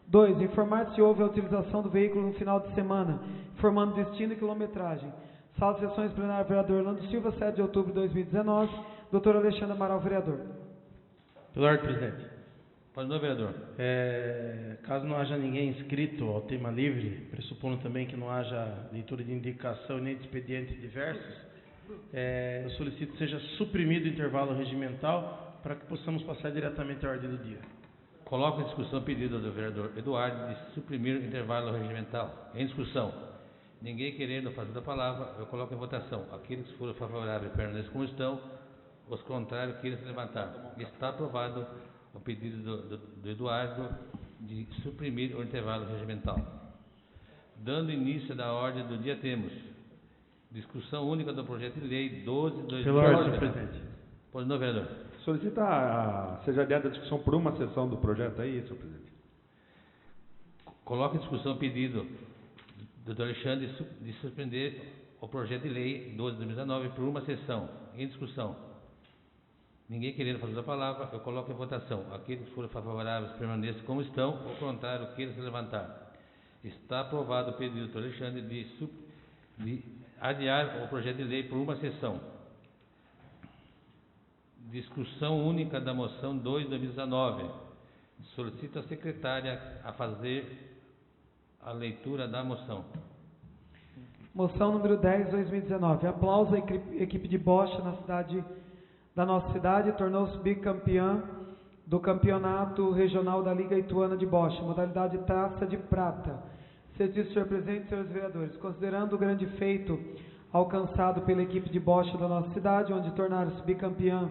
2. Informar se houve a utilização do veículo no final de semana, informando destino e quilometragem. Sala de Sessões Plenária, vereador Orlando Silva, 7 de outubro de 2019. Doutor Alexandre Amaral, vereador. Pela ordem, presidente. Pode não, vereador. Caso não haja ninguém inscrito ao tema livre, pressupondo também que não haja leitura de indicação nem de expedientes diversos, eu solicito que seja suprimido o intervalo regimental para que possamos passar diretamente à ordem do dia. Coloco em discussão o pedido do vereador Eduardo de suprimir o intervalo regimental. Em discussão. Ninguém querendo fazer a palavra, eu coloco em votação. Aqueles que forem favoráveis permaneçam como estão, os contrários queiram se levantar. Está aprovado o pedido do Eduardo de suprimir o intervalo regimental. Dando início da ordem do dia, temos discussão única do projeto de lei 12/2019. Pela ordem, senhor presidente. Pois não, vereador. Solicita seja adiada a discussão por uma sessão do projeto aí, senhor presidente. Coloca em discussão o pedido do Dr. Alexandre de suspender o projeto de lei 12/2019 por uma sessão. Em discussão. Ninguém querendo fazer a palavra, eu coloco em votação. Aqueles que forem favoráveis permaneçam como estão, ou contrário, queiram se levantar. Está aprovado o pedido do Dr. Alexandre de adiar o projeto de lei por uma sessão. Discussão única da moção 2/2019. Solicito a secretária a fazer a leitura da moção. Moção número 10/2019. Aplauso à equipe de bocha da nossa cidade, tornou-se bicampeã do campeonato regional da Liga Ituana de Bocha, modalidade taça de prata. Certifico, senhor presidente e senhores vereadores, considerando o grande feito alcançado pela equipe de bocha da nossa cidade, onde tornaram-se bicampeã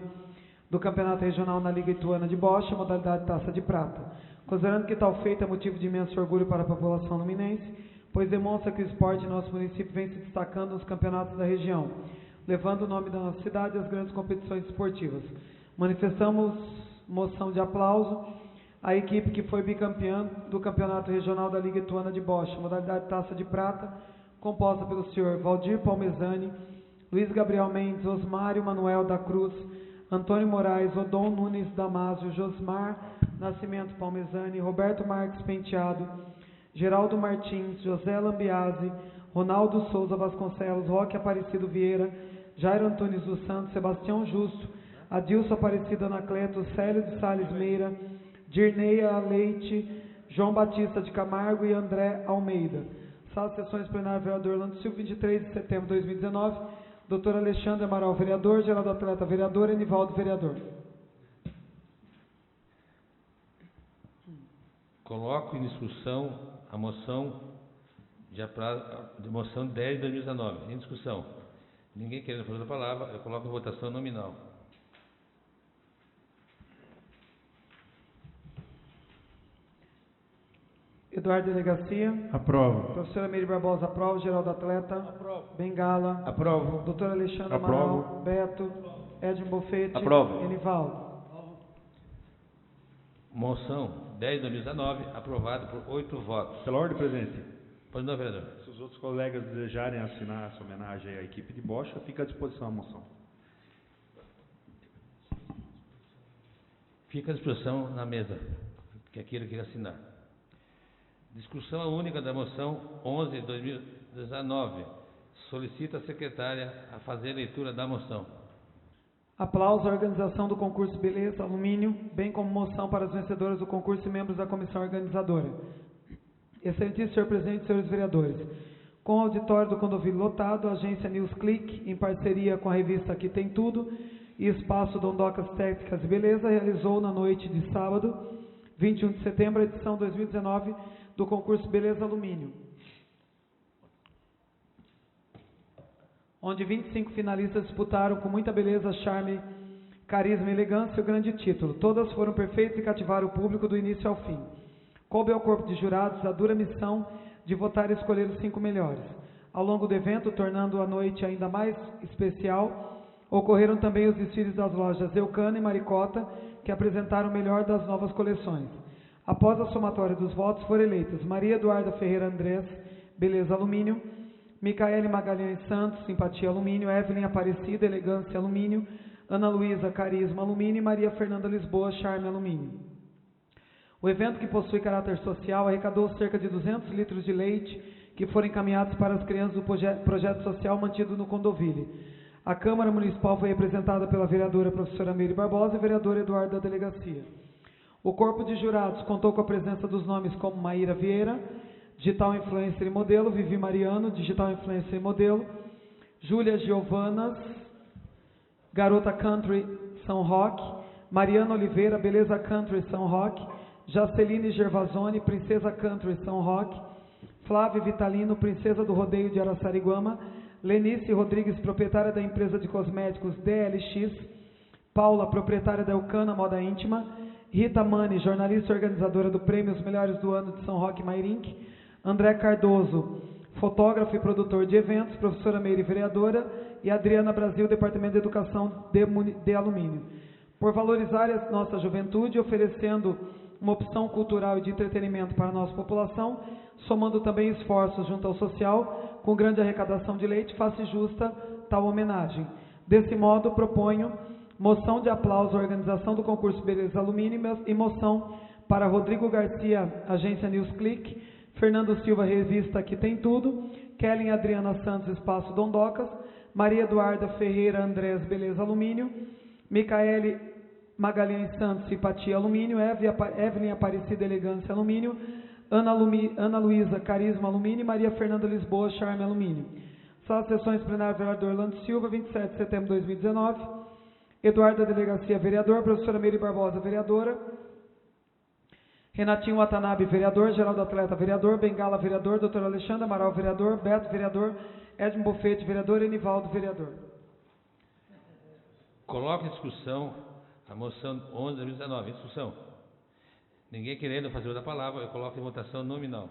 do campeonato regional na Liga Ituana de Bocha, modalidade taça de prata. Considerando que tal feito é motivo de imenso orgulho para a população luminense, pois demonstra que o esporte em nosso município vem se destacando nos campeonatos da região, levando o nome da nossa cidade às grandes competições esportivas. Manifestamos moção de aplauso à equipe que foi bicampeã do Campeonato Regional da Liga Ituana de Bocha, modalidade Taça de Prata, composta pelo senhor Valdir Palmezani, Luiz Gabriel Mendes, Osmário Manuel da Cruz, Antônio Moraes, Odon Nunes Damásio, Josmar Nascimento Palmezani, Roberto Marques Penteado, Geraldo Martins, José Lambiase, Ronaldo Souza Vasconcelos, Roque Aparecido Vieira, Jairo Antunes dos Santos, Sebastião Justo, Adilson Aparecido Anacleto, Célio de Sales Meira, Dirneia Leite, João Batista de Camargo e André Almeida. Sala de sessões plenária, vereador Orlando Silva, 23 de setembro de 2019. Doutor Alexandre Amaral, vereador. Geraldo Atleta, vereador. Enivaldo, vereador. Coloco em discussão a moção de moção 10 de 2019. Em discussão. Ninguém querendo fazer a palavra, eu coloco em votação nominal. Eduardo Delegacia. Aprovo. Professora Meire Barbosa, aprova. Geraldo Atleta. Aprovo. Bengala. Aprovo. Doutor Alexandre Aprovo. Amaral. Beto. Edmo Bofete. Aprovo. Enivaldo. Moção 10 de 2019, aprovado por 8 votos. Pela ordem, presidente. Pode não, vereador. Se os outros colegas desejarem assinar essa homenagem à equipe de Bocha, fica à disposição a moção. Fica à disposição na mesa, que aquele queira assinar. Discussão única da moção 11 de 2019. Solicita a secretária a fazer a leitura da moção. Aplauso à organização do concurso Beleza Alumínio, bem como moção para as vencedoras do concurso e membros da comissão organizadora. Excelentíssimo senhor presidente, senhores vereadores, com o auditório do Condomínio lotado, a agência News Click, em parceria com a revista Aqui Tem Tudo e Espaço Dondocas Técnicas e Beleza, realizou na noite de sábado, 21 de setembro, a edição 2019 do concurso Beleza Alumínio, onde 25 finalistas disputaram com muita beleza, charme, carisma e elegância o grande título. Todas foram perfeitas e cativaram o público do início ao fim. Coube ao corpo de jurados a dura missão de votar e escolher os 5 melhores. Ao longo do evento, tornando a noite ainda mais especial, ocorreram também os desfiles das lojas Eucana e Maricota, que apresentaram o melhor das novas coleções. Após a somatória dos votos, foram eleitas Maria Eduarda Ferreira Andrés, Beleza Alumínio, Micaele Magalhães Santos, Simpatia Alumínio, Evelyn Aparecida, Elegância Alumínio, Ana Luísa Carisma Alumínio e Maria Fernanda Lisboa, Charme Alumínio. O evento, que possui caráter social, arrecadou cerca de 200 litros de leite que foram encaminhados para as crianças do projeto social mantido no Condoville. A Câmara Municipal foi representada pela vereadora professora Meire Barbosa e vereador Eduardo da Delegacia. O corpo de jurados contou com a presença dos nomes como Maíra Vieira, Digital Influencer e Modelo, Vivi Mariano, Digital Influencer e Modelo, Júlia Giovanas, Garota Country São Roque, Mariana Oliveira, Beleza Country São Roque, Jaceline Gervasoni, Princesa Country São Roque, Flávia Vitalino, Princesa do Rodeio de Araçariguama, Lenice Rodrigues, proprietária da empresa de cosméticos DLX, Paula, proprietária da Eucana Moda Íntima, Rita Mani, jornalista e organizadora do Prêmio Os Melhores do Ano de São Roque Mairink, André Cardoso, fotógrafo e produtor de eventos, professora Meire, vereadora, e Adriana Brasil, Departamento de Educação de Alumínio. Por valorizar a nossa juventude, oferecendo uma opção cultural e de entretenimento para a nossa população, somando também esforços junto ao social, com grande arrecadação de leite, faça justa tal homenagem. Desse modo, proponho moção de aplauso à organização do concurso Beleza Alumínio e moção para Rodrigo Garcia, agência News Click, Fernando Silva, revista Aqui Tem Tudo, Kellen Adriana Santos, Espaço Dondocas, Maria Eduarda Ferreira Andrés, Beleza Alumínio, Micaele Magalhães Santos, Simpatia Alumínio, Evelyn Aparecida, Elegância Alumínio, Ana Luísa Carisma Alumínio e Maria Fernanda Lisboa, Charme Alumínio. Sala de sessões plenária, vereador Orlando Silva, 27 de setembro de 2019. Eduardo da Delegacia, vereador. Professora Meire Barbosa, vereadora. Renatinho Watanabe, vereador. Geraldo Atleta, vereador. Bengala, vereador. Doutor Alexandre Amaral, vereador. Beto, vereador. Edmo Bofete, vereador. Enivaldo, vereador. Coloque em discussão a moção 11 de 2019. Em discussão. Ninguém querendo fazer uso da palavra, eu coloco em votação nominal.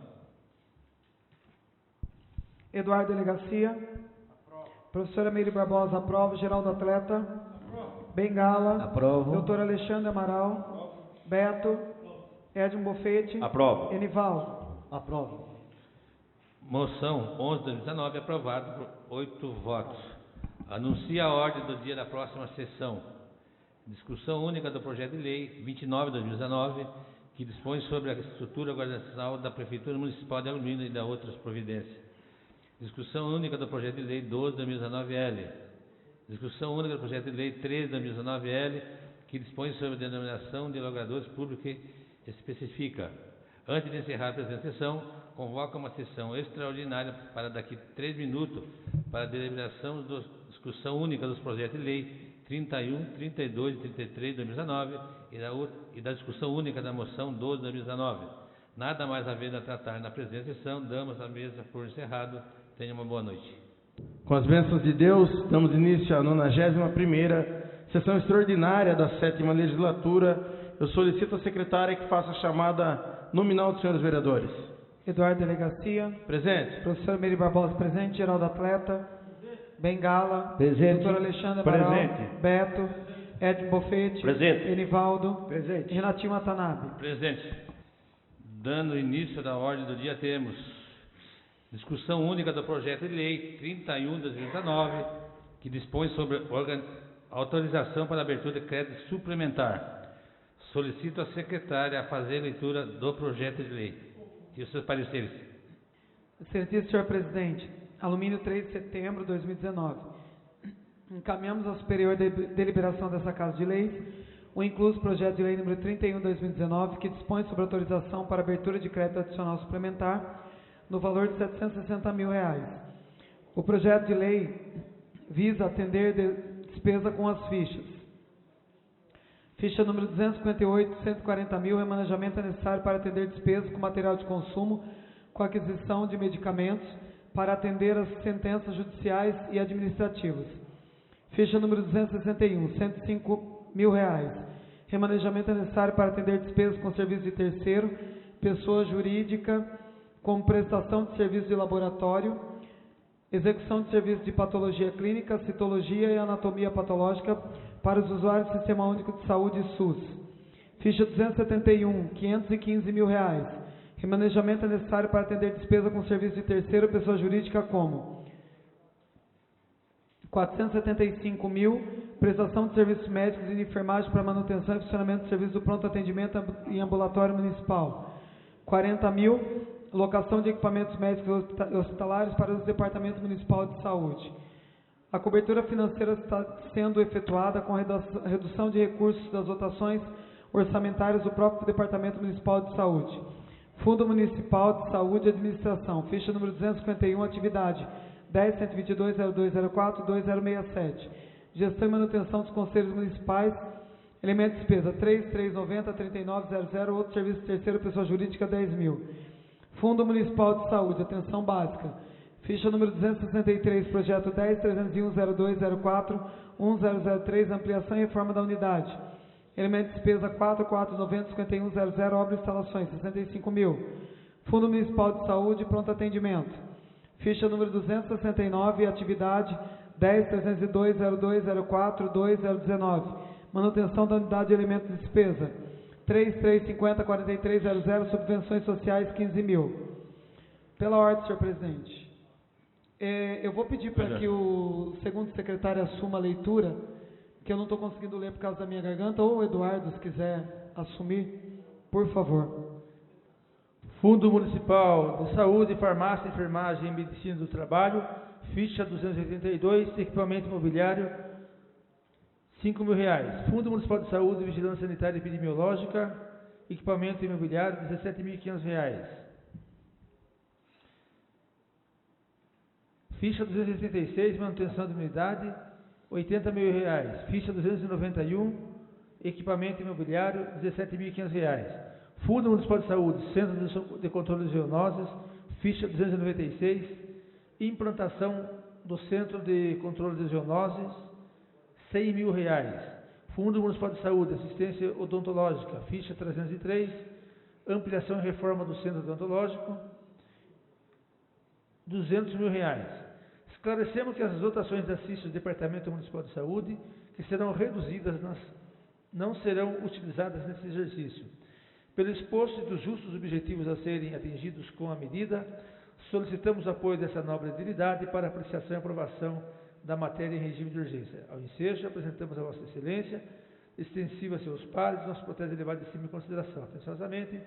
Eduardo Delegacia. Professora Meire Barbosa, aprova. Geraldo Atleta. Bengala. Aprovo. Doutor Alexandre Amaral. Beto. Edmo Bofete. Aprovo. Enivaldo. Aprovo. Moção 11/2019, aprovado por 8 votos. Anuncia a ordem do dia da próxima sessão. Discussão única do projeto de lei 29/2019, que dispõe sobre a estrutura organizacional da Prefeitura Municipal de Alumínio e da outras providências. Discussão única do projeto de lei 12/2019-L. Discussão única do projeto de lei 13/2019-L, que dispõe sobre a denominação de logradores públicos e especifica. Antes de encerrar a presente sessão, convoca uma sessão extraordinária para daqui 3 minutos para a deliberação da discussão única dos projetos de lei 31, 32 e 33 de 2019 e da discussão única da moção 12 de 2019. Nada mais havendo a tratar na presente sessão, damos a mesa por encerrado. Tenha uma boa noite. Com as bênçãos de Deus, damos início à 91ª sessão extraordinária da 7ª legislatura. Eu solicito à secretária que faça a chamada nominal dos senhores vereadores. Eduardo Delegacia. Presente. Professora Meire Barbosa, presente. Geraldo Atleta. Bengala. Presente. Doutor Alexandre Amaral. Presente. Beto. Edmo Bofete. Presente. Enivaldo. Presente. Renatinho Watanabe. Presente. Dando início da ordem do dia, temos discussão única do projeto de lei 31 de 2019, que dispõe sobre autorização para abertura de crédito suplementar. Solicito a secretária a fazer a leitura do projeto de lei e os seus pareceres. Excelentíssimo senhor presidente, alumínio 3 de setembro de 2019. Encaminhamos à superior deliberação dessa Casa de Leis o incluso projeto de lei número 31 de 2019, que dispõe sobre autorização para abertura de crédito adicional suplementar no valor de R$760 mil. O projeto de lei visa atender despesa com as fichas. Ficha número 258, 140 mil, remanejamento necessário para atender despesas com material de consumo, com aquisição de medicamentos, para atender as sentenças judiciais e administrativas. Ficha número 261, 105 mil reais. Remanejamento necessário para atender despesas com serviço de terceiro, pessoa jurídica, como prestação de serviço de laboratório, execução de serviços de patologia clínica, citologia e anatomia patológica para os usuários do Sistema Único de Saúde SUS. Ficha 271, 515 mil reais. Remanejamento necessário para atender despesa com serviço de terceiro, pessoa jurídica como 475 mil, prestação de serviços médicos e de enfermagem para manutenção e funcionamento do serviço do pronto atendimento em ambulatório municipal. 40 mil, locação de equipamentos médicos e hospitalares para o Departamento Municipal de Saúde. A cobertura financeira está sendo efetuada com a redução de recursos das dotações orçamentárias do próprio Departamento Municipal de Saúde. Fundo Municipal de Saúde e Administração, ficha número 251, atividade 10.122.0204.2067. Gestão e manutenção dos conselhos municipais, elemento de despesa 3.390.39.00, outro serviço terceiro, pessoa jurídica 10 mil. Fundo Municipal de Saúde, atenção básica, ficha número 263, projeto 10.301.0204.1003, ampliação e reforma da unidade. Elemento de despesa 4.490.51.00, obra e instalações 65 mil. Fundo Municipal de Saúde, pronto atendimento. Ficha número 269, atividade 10.302.0204.2019. Manutenção da unidade de elementos de despesa 3.350.43.00, subvenções sociais 15 mil. Pela ordem, senhor presidente. Eu vou pedir para que o segundo secretário assuma a leitura, que eu não estou conseguindo ler por causa da minha garganta, ou o Eduardo, se quiser assumir, por favor. Fundo Municipal de Saúde, Farmácia, Enfermagem e Medicina do Trabalho, ficha 282, equipamento imobiliário, 5 mil reais. Fundo Municipal de Saúde, Vigilância Sanitária e Epidemiológica, equipamento imobiliário, 17.500 reais. Ficha 286, manutenção de unidade, 80 mil reais. Ficha 291, equipamento imobiliário, 17.500 reais. Fundo Municipal de Saúde, Centro de Controle de Zoonoses, ficha 296, implantação do Centro de Controle de Zoonoses, 100 mil reais. Fundo Municipal de Saúde, Assistência Odontológica, ficha 303, ampliação e reforma do Centro Odontológico, R$200 mil. Esclarecemos que as dotações da CIST do Departamento Municipal de Saúde, que serão reduzidas, não serão utilizadas nesse exercício. Pelo exposto e dos justos objetivos a serem atingidos com a medida, solicitamos o apoio dessa nobre dignidade para apreciação e aprovação da matéria em regime de urgência. Ao ensejo, apresentamos a Vossa Excelência, extensiva a seus pares, nosso protesto elevado de cima e consideração. Atenciosamente,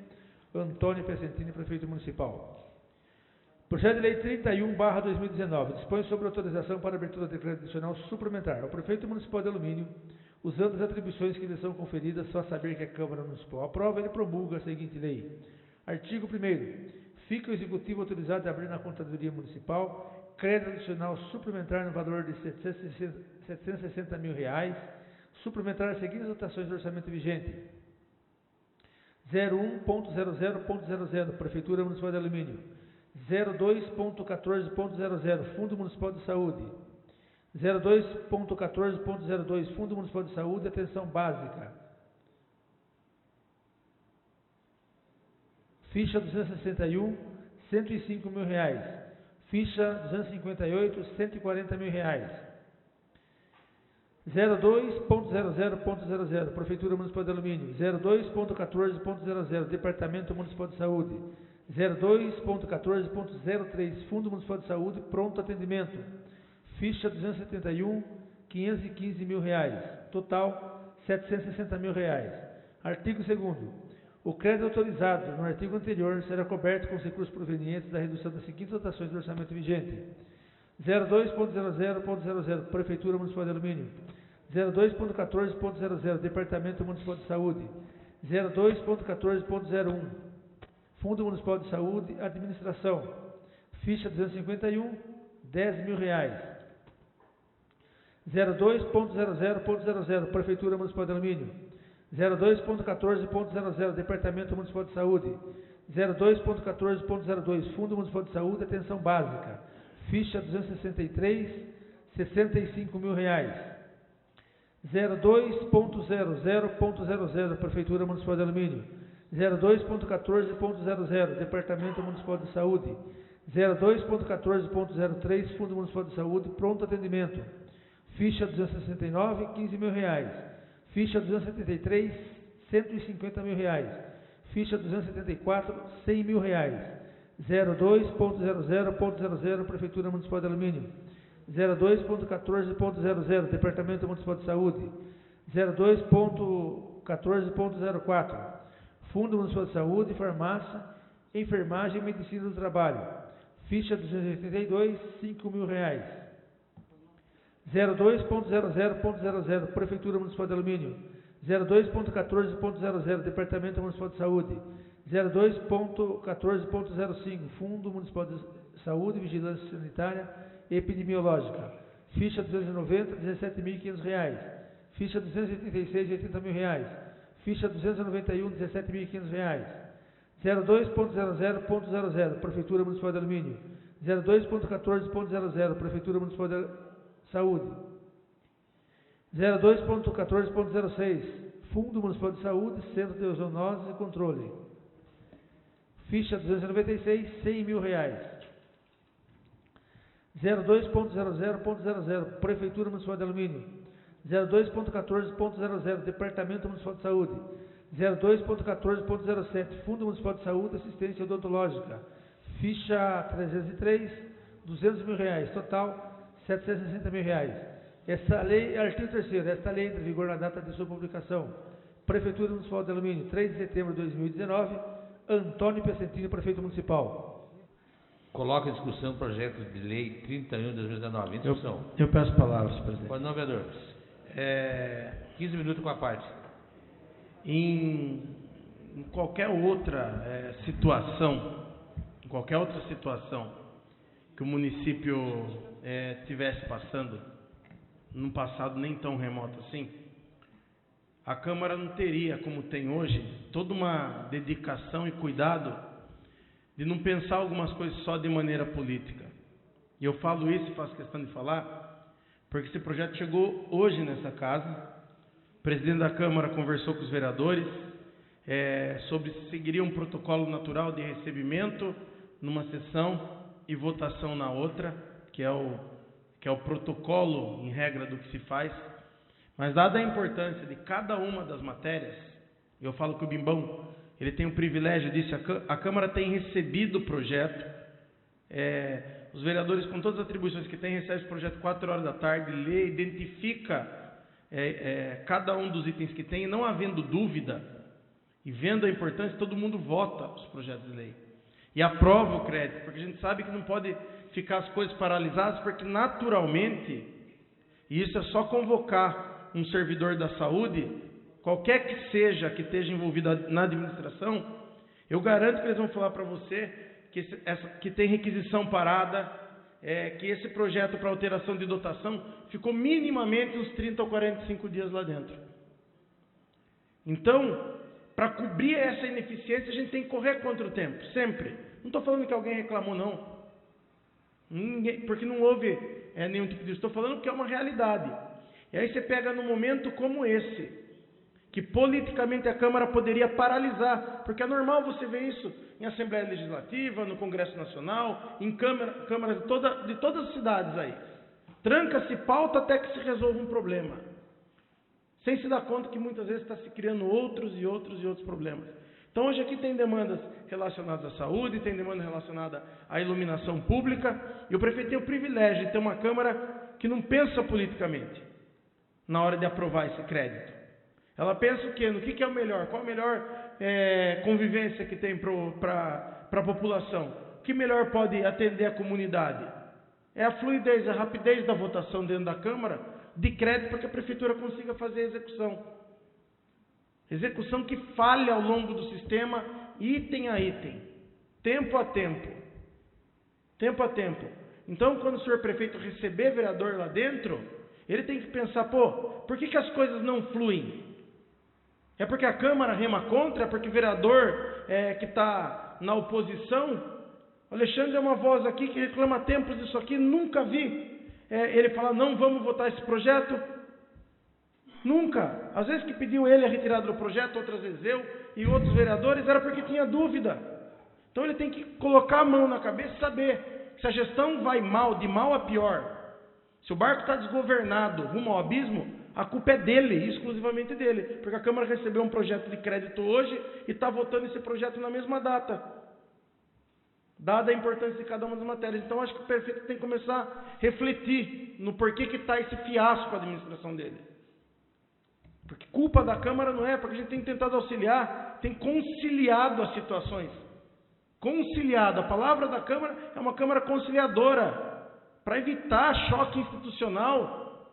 Antônio Piacentini, Prefeito Municipal. Projeto de Lei 31/2019 dispõe sobre autorização para abertura de decreto adicional suplementar ao Prefeito Municipal de Alumínio, usando as atribuições que lhe são conferidas, só saber que a Câmara Municipal aprova, ele promulga a seguinte lei. Artigo 1º. Fica o Executivo autorizado a abrir na Contadoria Municipal crédito adicional suplementar no valor de R$760 mil, suplementar as seguintes dotações do orçamento vigente. 01.00.00 Prefeitura Municipal de Alumínio. 02.14.00 Fundo Municipal de Saúde. 02.14.02 Fundo Municipal de Saúde, Atenção Básica. Ficha 261, R$105 mil. Ficha 258, R$140 mil. 02.00.00 Prefeitura Municipal de Alumínio. 02.14.00 Departamento Municipal de Saúde. 02.14.03 Fundo Municipal de Saúde, Pronto Atendimento. Ficha 271, R$515 mil. Total, R$760 mil. Artigo 2º. O crédito autorizado no artigo anterior será coberto com os recursos provenientes da redução das seguintes dotações do orçamento vigente. 02.00.00 Prefeitura Municipal de Alumínio. 02.14.00 Departamento Municipal de Saúde. 02.14.01 Fundo Municipal de Saúde, Administração. Ficha 251, R$10 mil. 02.00.00 Prefeitura Municipal de Alumínio. 02.14.00 Departamento Municipal de Saúde. 02.14.02 Fundo Municipal de Saúde, Atenção Básica. Ficha 263, R$65 mil. 02.00.00 Prefeitura Municipal de Alumínio. 02.14.00 Departamento Municipal de Saúde. 02.14.03 Fundo Municipal de Saúde, Pronto Atendimento. Ficha 269, R$15 mil. Ficha 273, R$150 mil. Ficha 274, R$100 mil. 02.00.00 Prefeitura Municipal de Alumínio. 02.14.00 Departamento Municipal de Saúde. 02.14.04 Fundo Municipal de Saúde, Farmácia, Enfermagem e Medicina do Trabalho. Ficha 282, R$5 mil. 02.00.00 Prefeitura Municipal de Alumínio. 02.14.00 Departamento Municipal de Saúde. 02.14.05 Fundo Municipal de Saúde, Vigilância Sanitária e Epidemiológica. Ficha 290, R$17.500. Ficha 286, R$80 mil. Ficha 291, R$17.500. 02.00.00 Prefeitura Municipal de Alumínio. 02.14.00 Prefeitura Municipal de Saúde. 02.14.06 Fundo Municipal de Saúde, Centro de Zoonoses e Controle. Ficha 296, R$100 mil. 02.00.00 Prefeitura Municipal de Alumínio. 02.14.00 Departamento Municipal de Saúde. 02.14.07 Fundo Municipal de Saúde, Assistência Odontológica. Ficha 303, R$200 mil. Total, R$760 mil. Essa lei, artigo 3º, esta lei entra em vigor na data de sua publicação. Prefeitura Municipal de Alumínio, 3 de setembro de 2019. Antônio Piacentini, Prefeito Municipal. Coloca em discussão o projeto de lei 31 de 2019. Em discussão. Eu peço palavras, presidente. Pode não, vereador. 15 minutos com a parte. Em qualquer outra situação, que o município estivesse passando, num passado nem tão remoto assim, a Câmara não teria, como tem hoje, toda uma dedicação e cuidado de não pensar algumas coisas só de maneira política. E eu falo isso e faço questão de falar, porque esse projeto chegou hoje nessa casa. O presidente da Câmara conversou com os vereadores sobre se seguiria um protocolo natural de recebimento numa sessão e votação na outra, que é o protocolo em regra do que se faz. Mas dada a importância de cada uma das matérias, eu falo que o Bimbão, ele tem o privilégio disso, a Câmara tem recebido o projeto, os vereadores com todas as atribuições que têm, recebem esse projeto 4 horas da tarde, lê, identifica cada um dos itens que tem, e não havendo dúvida, e vendo a importância, todo mundo vota os projetos de lei. E aprova o crédito, porque a gente sabe que não pode ficar as coisas paralisadas, porque naturalmente, e isso é só convocar um servidor da saúde, qualquer que seja que esteja envolvido na administração, eu garanto que eles vão falar para você que tem requisição parada, que esse projeto para alteração de dotação ficou minimamente uns 30 ou 45 dias lá dentro. Então, para cobrir essa ineficiência, a gente tem que correr contra o tempo, sempre. Não estou falando que alguém reclamou, não. Porque não houve nenhum tipo disso. Estou falando que é uma realidade. E aí você pega num momento como esse, que politicamente a Câmara poderia paralisar, porque é normal você ver isso em Assembleia Legislativa, no Congresso Nacional, em câmaras de todas as cidades aí. Tranca-se pauta até que se resolva um problema, sem se dar conta que muitas vezes está se criando outros e outros problemas. Então hoje aqui tem demandas relacionadas à saúde, tem demanda relacionada à iluminação pública, e o prefeito tem o privilégio de ter uma Câmara que não pensa politicamente na hora de aprovar esse crédito. Ela pensa o quê? No que é o melhor? Qual a melhor convivência que tem para a população? O que melhor pode atender a comunidade? É a fluidez, a rapidez da votação dentro da Câmara de crédito para que a Prefeitura consiga fazer a execução. Execução que falha ao longo do sistema, item a item, tempo a tempo. Tempo a tempo. Então, quando o senhor prefeito receber vereador lá dentro, ele tem que pensar, por que as coisas não fluem? É porque a Câmara rema contra? É porque o vereador que está na oposição? O Alexandre é uma voz aqui que reclama tempos disso aqui, nunca vi ele falar, não vamos votar esse projeto. Nunca. Às vezes que pediu ele a retirada do projeto, outras vezes eu e outros vereadores, era porque tinha dúvida. Então ele tem que colocar a mão na cabeça e saber que se a gestão vai mal, de mal a pior, se o barco está desgovernado rumo ao abismo, a culpa é dele, exclusivamente dele, porque a Câmara recebeu um projeto de crédito hoje e está votando esse projeto na mesma data, dada a importância de cada uma das matérias. Então acho que o prefeito tem que começar a refletir no porquê que está esse fiasco a administração dele. Porque culpa da Câmara não é, porque a gente tem tentado auxiliar, tem conciliado as situações. Conciliado, a palavra da Câmara é uma Câmara conciliadora, para evitar choque institucional,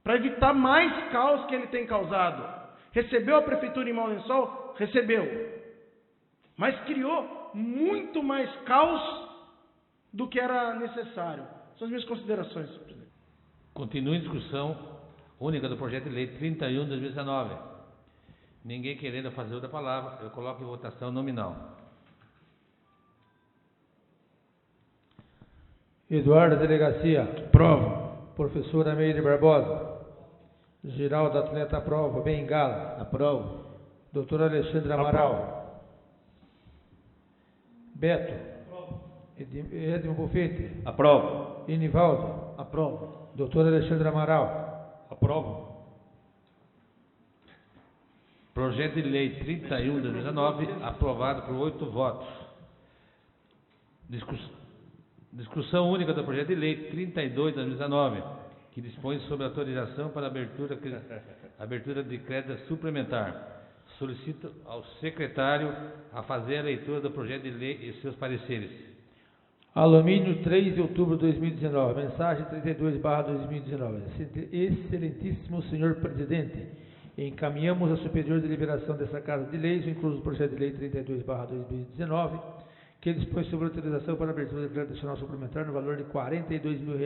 para evitar mais caos que ele tem causado. Recebeu a Prefeitura em mau lençol? Recebeu. Mas criou muito mais caos do que era necessário. São as minhas considerações, senhor presidente. Continua em discussão única do projeto de lei 31 de 2019. Ninguém querendo fazer outra palavra, eu coloco em votação nominal. Eduardo da Delegacia. Aprovo. Professor Ameire Barbosa. Geraldo Atleta aprova. Bengala. Aprovo. Doutor Alexandre Amaral. Beto. Aprovo. Edmo Bufete. Aprovo. Inivaldo. Aprovo. Doutor Alexandre Amaral. Aprovo. Projeto de lei 31 de 2019, aprovado por 8 votos. Discussão única do projeto de lei 32 de 2019, que dispõe sobre autorização para abertura de crédito suplementar. Solicito ao secretário a fazer a leitura do projeto de lei e seus pareceres. Alumínio, 3 de outubro de 2019. Mensagem 32/2019. Excelentíssimo senhor presidente, encaminhamos à superior deliberação dessa Casa de Leis o incluso projeto de lei 32/2019, que dispõe sobre autorização para abertura de crédito adicional suplementar no valor de R$ 42 mil.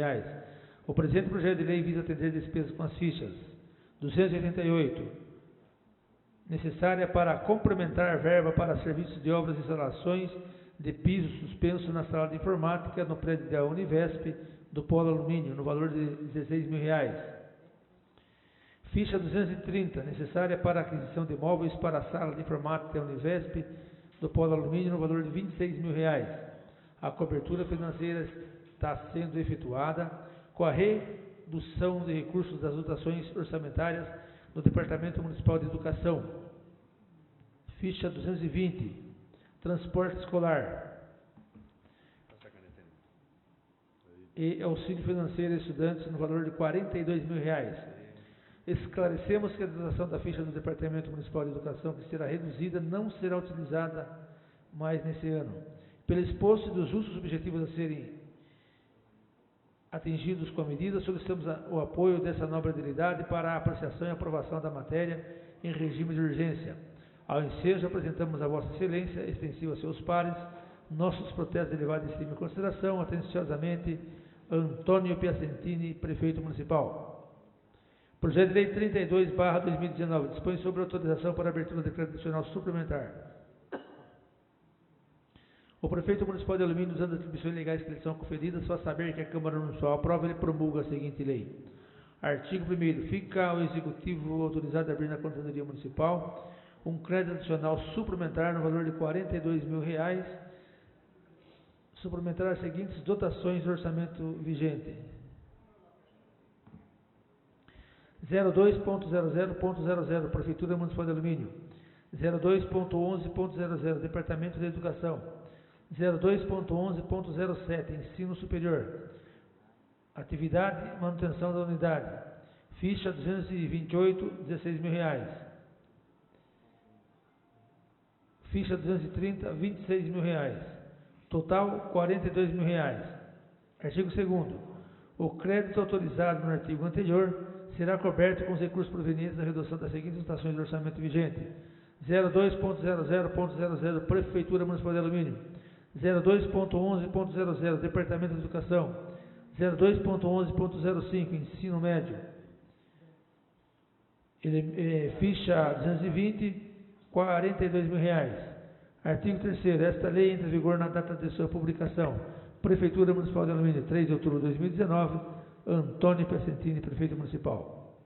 O presente projeto de lei visa atender despesas com as fichas 288, necessária para complementar verba para serviços de obras e instalações de piso suspenso na sala de informática no prédio da Univesp do Polo Alumínio, no valor de R$ 16 mil. Ficha 230, necessária para aquisição de móveis para a sala de informática da Univesp do Polo Alumínio, no valor de R$ 26 mil. A cobertura financeira está sendo efetuada com a redução de recursos das dotações orçamentárias do Departamento Municipal de Educação. Ficha 220, transporte escolar e auxílio financeiro a estudantes no valor de R$ 42 mil. Esclarecemos que a dotação da ficha do Departamento Municipal de Educação, que será reduzida, não será utilizada mais nesse ano. Pelo exposto e dos justos objetivos a serem atingidos com a medida, solicitamos o apoio dessa nobre habilidade para a apreciação e aprovação da matéria em regime de urgência. Ao ensejo, apresentamos a Vossa Excelência, extensivo a seus pares, nossos protestos de elevada estima e consideração, atenciosamente, Antônio Piacentini, Prefeito Municipal. Projeto de Lei 32/2019 dispõe sobre autorização para abertura de decreto adicional suplementar. O Prefeito Municipal de Alumínio, usando as atribuições legais que lhe são conferidas, só saber que a Câmara Municipal aprova, ele promulga a seguinte lei. Artigo 1º. Fica o Executivo autorizado a abrir na Contadoria Municipal um crédito adicional suplementar no valor de R$ 42 mil, suplementar as seguintes dotações do orçamento vigente. 02.00.00 Prefeitura Municipal de Alumínio. 02.11.00 Departamento de Educação. 02.11.07 Ensino Superior. Atividade e manutenção da unidade. Ficha 228, R$ 16 mil. Ficha 230, R$ 26 mil. Total, R$ 42 mil. Artigo 2º. O crédito autorizado no artigo anterior será coberto com os recursos provenientes da redução das seguintes dotações do orçamento vigente. 02.00.00 Prefeitura Municipal de Alumínio. 02.11.00 Departamento de Educação. 02.11.05 Ensino Médio. Ficha 220, R$ 42 mil. Artigo 3º. Esta lei entra em vigor na data de sua publicação. Prefeitura Municipal de Alumínio, 3 de outubro de 2019. Antônio Piacentini, Prefeito Municipal.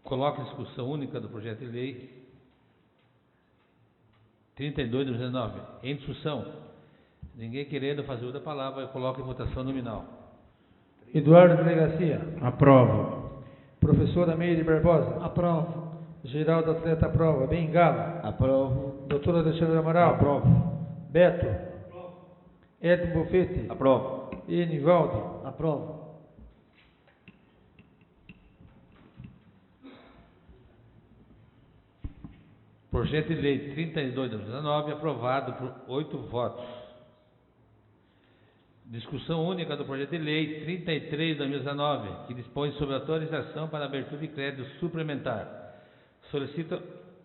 Coloque em discussão única do projeto de lei 32/2019. Em discussão. Ninguém querendo fazer uso da palavra, eu coloco em votação nominal. Eduardo Delegacia. Aprovo. Professora Meire Barbosa. Aprovo. Geraldo Atleta aprova. Bengala. Aprovo. Doutor Alexandre Amaral. Aprovo. Beto. Edmo Bofete. Aprovo. E Nivaldo. Aprovo. Projeto de lei 32/2019 aprovado por 8 votos. Discussão única do projeto de lei 33/2019, que dispõe sobre autorização para abertura de crédito suplementar. Solicito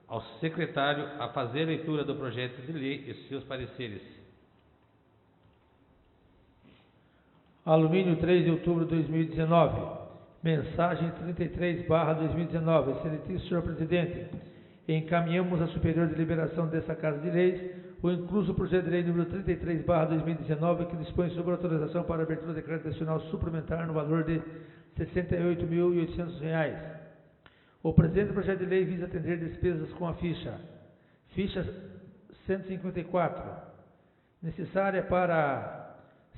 ao secretário a fazer a leitura do projeto de lei e seus pareceres. Alumínio, 3 de outubro de 2019. Mensagem 33/2019. Excelentíssimo senhor presidente, encaminhamos à Superior Deliberação dessa Casa de Leis o incluso projeto de lei número 33/2019, que dispõe sobre autorização para abertura de crédito adicional suplementar no valor de R$ 68.800. O presente projeto de lei visa atender despesas com a ficha 154, necessária para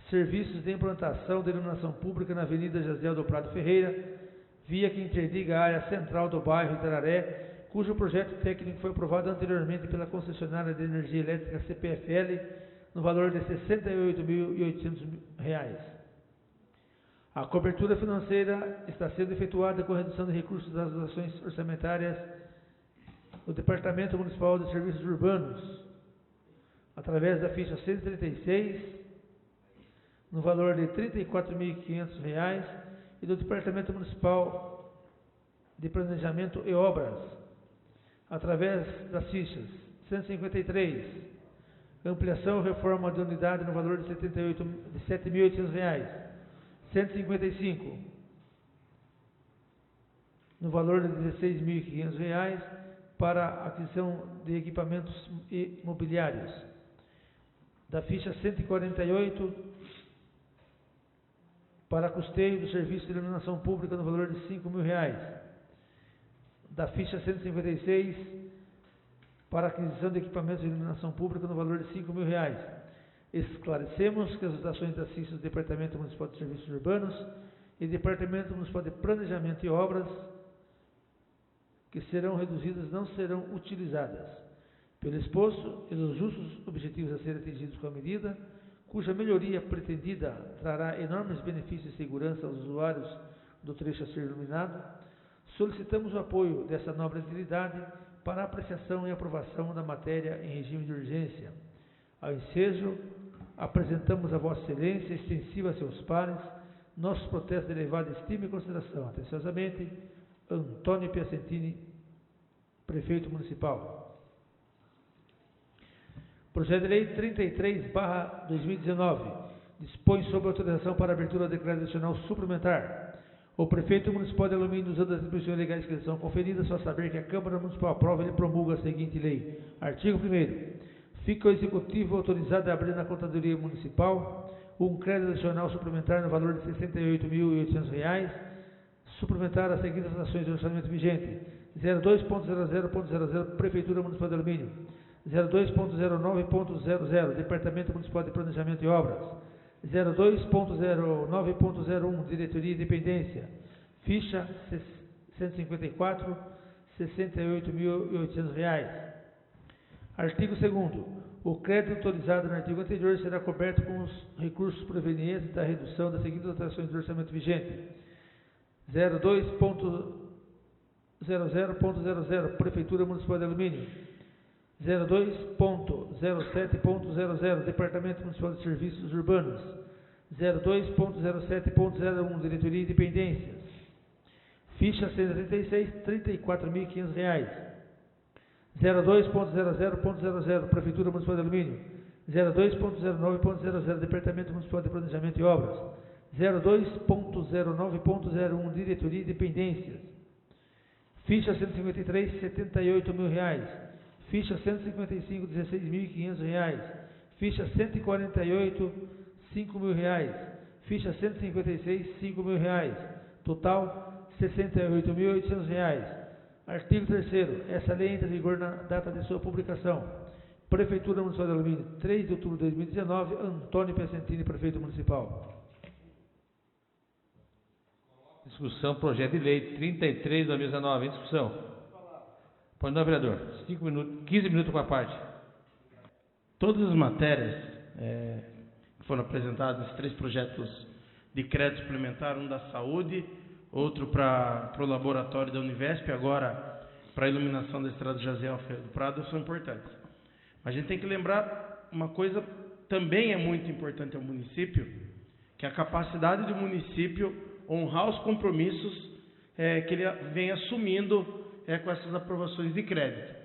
serviços de implantação de iluminação pública na Avenida Jaziel do Prado Ferreira, via que interdiga a área central do bairro Itararé, cujo projeto técnico foi aprovado anteriormente pela concessionária de energia elétrica CPFL, no valor de R$ 68.800. A cobertura financeira está sendo efetuada com a redução de recursos das dotações orçamentárias do Departamento Municipal de Serviços Urbanos, através da ficha 136, no valor de R$ 34.500, e do Departamento Municipal de Planejamento e Obras, através das fichas 153, ampliação e reforma de unidade no valor de R$ 7.800, 155, no valor de R$ 16.500, para aquisição de equipamentos imobiliários, da ficha 148, para custeio do serviço de iluminação pública no valor de R$ 5.000, da ficha 156, para aquisição de equipamentos de iluminação pública no valor de R$ 5.000, Esclarecemos que as dotações da CIS do Departamento Municipal de Serviços Urbanos e Departamento Municipal de Planejamento e Obras que serão reduzidas não serão utilizadas. Pelo exposto e os justos objetivos a serem atingidos com a medida, cuja melhoria pretendida trará enormes benefícios e segurança aos usuários do trecho a ser iluminado, solicitamos o apoio dessa nobre entidade para a apreciação e aprovação da matéria em regime de urgência. Ao ensejo, apresentamos a Vossa Excelência, extensiva a seus pares, nossos protestos de elevada estima e consideração. Atenciosamente, Antônio Piacentini, Prefeito Municipal. Projeto de Lei 33/2019 dispõe sobre autorização para abertura de decreto adicional suplementar. O Prefeito Municipal de Alumínio, usando as atribuições legais que lhe são conferidas, só saber que a Câmara Municipal aprova e promulga a seguinte lei. Artigo 1º. Fica o Executivo autorizado a abrir na Contadoria Municipal um crédito adicional suplementar no valor de R$ 68.800, suplementar as seguintes ações do orçamento vigente: 02.00.00 Prefeitura Municipal de Alumínio, 02.09.00 Departamento Municipal de Planejamento e Obras, 02.09.01 Diretoria e Dependência, ficha 154, R$ 68.800. Artigo 2º. O crédito autorizado no artigo anterior será coberto com os recursos provenientes da redução das seguintes dotações do orçamento vigente: 02.00.00 Prefeitura Municipal de Alumínio, 02.07.00 Departamento Municipal de Serviços Urbanos, 02.07.01 Diretoria e Dependências, ficha 136, R$ 34.500. 02.00.00 Prefeitura Municipal de Alumínio, 02.09.00 Departamento Municipal de Planejamento e Obras, 02.09.01 Diretoria e Dependências, ficha 153, R$ 78.000, ficha 155, R$ 16.500, ficha 148, R$ 5.000, ficha 156, R$ 5.000, total R$ 68.800. Artigo 3º. Essa lei entra em vigor na data de sua publicação. Prefeitura Municipal de Alumínio, 3 de outubro de 2019, Antônio Piacentini, Prefeito Municipal. Discussão, projeto de lei 33/2019. Em discussão. Pode não, vereador. 5 minutos, 15 minutos com a parte. Todas as matérias que foram apresentadas, esses 3 projetos de crédito suplementar, um da saúde, outro para o laboratório da Univesp, agora para a iluminação da estrada Jaziel Ferreira do Prado, são importantes. Mas a gente tem que lembrar uma coisa também é muito importante ao município, que é a capacidade do município honrar os compromissos que ele vem assumindo com essas aprovações de crédito.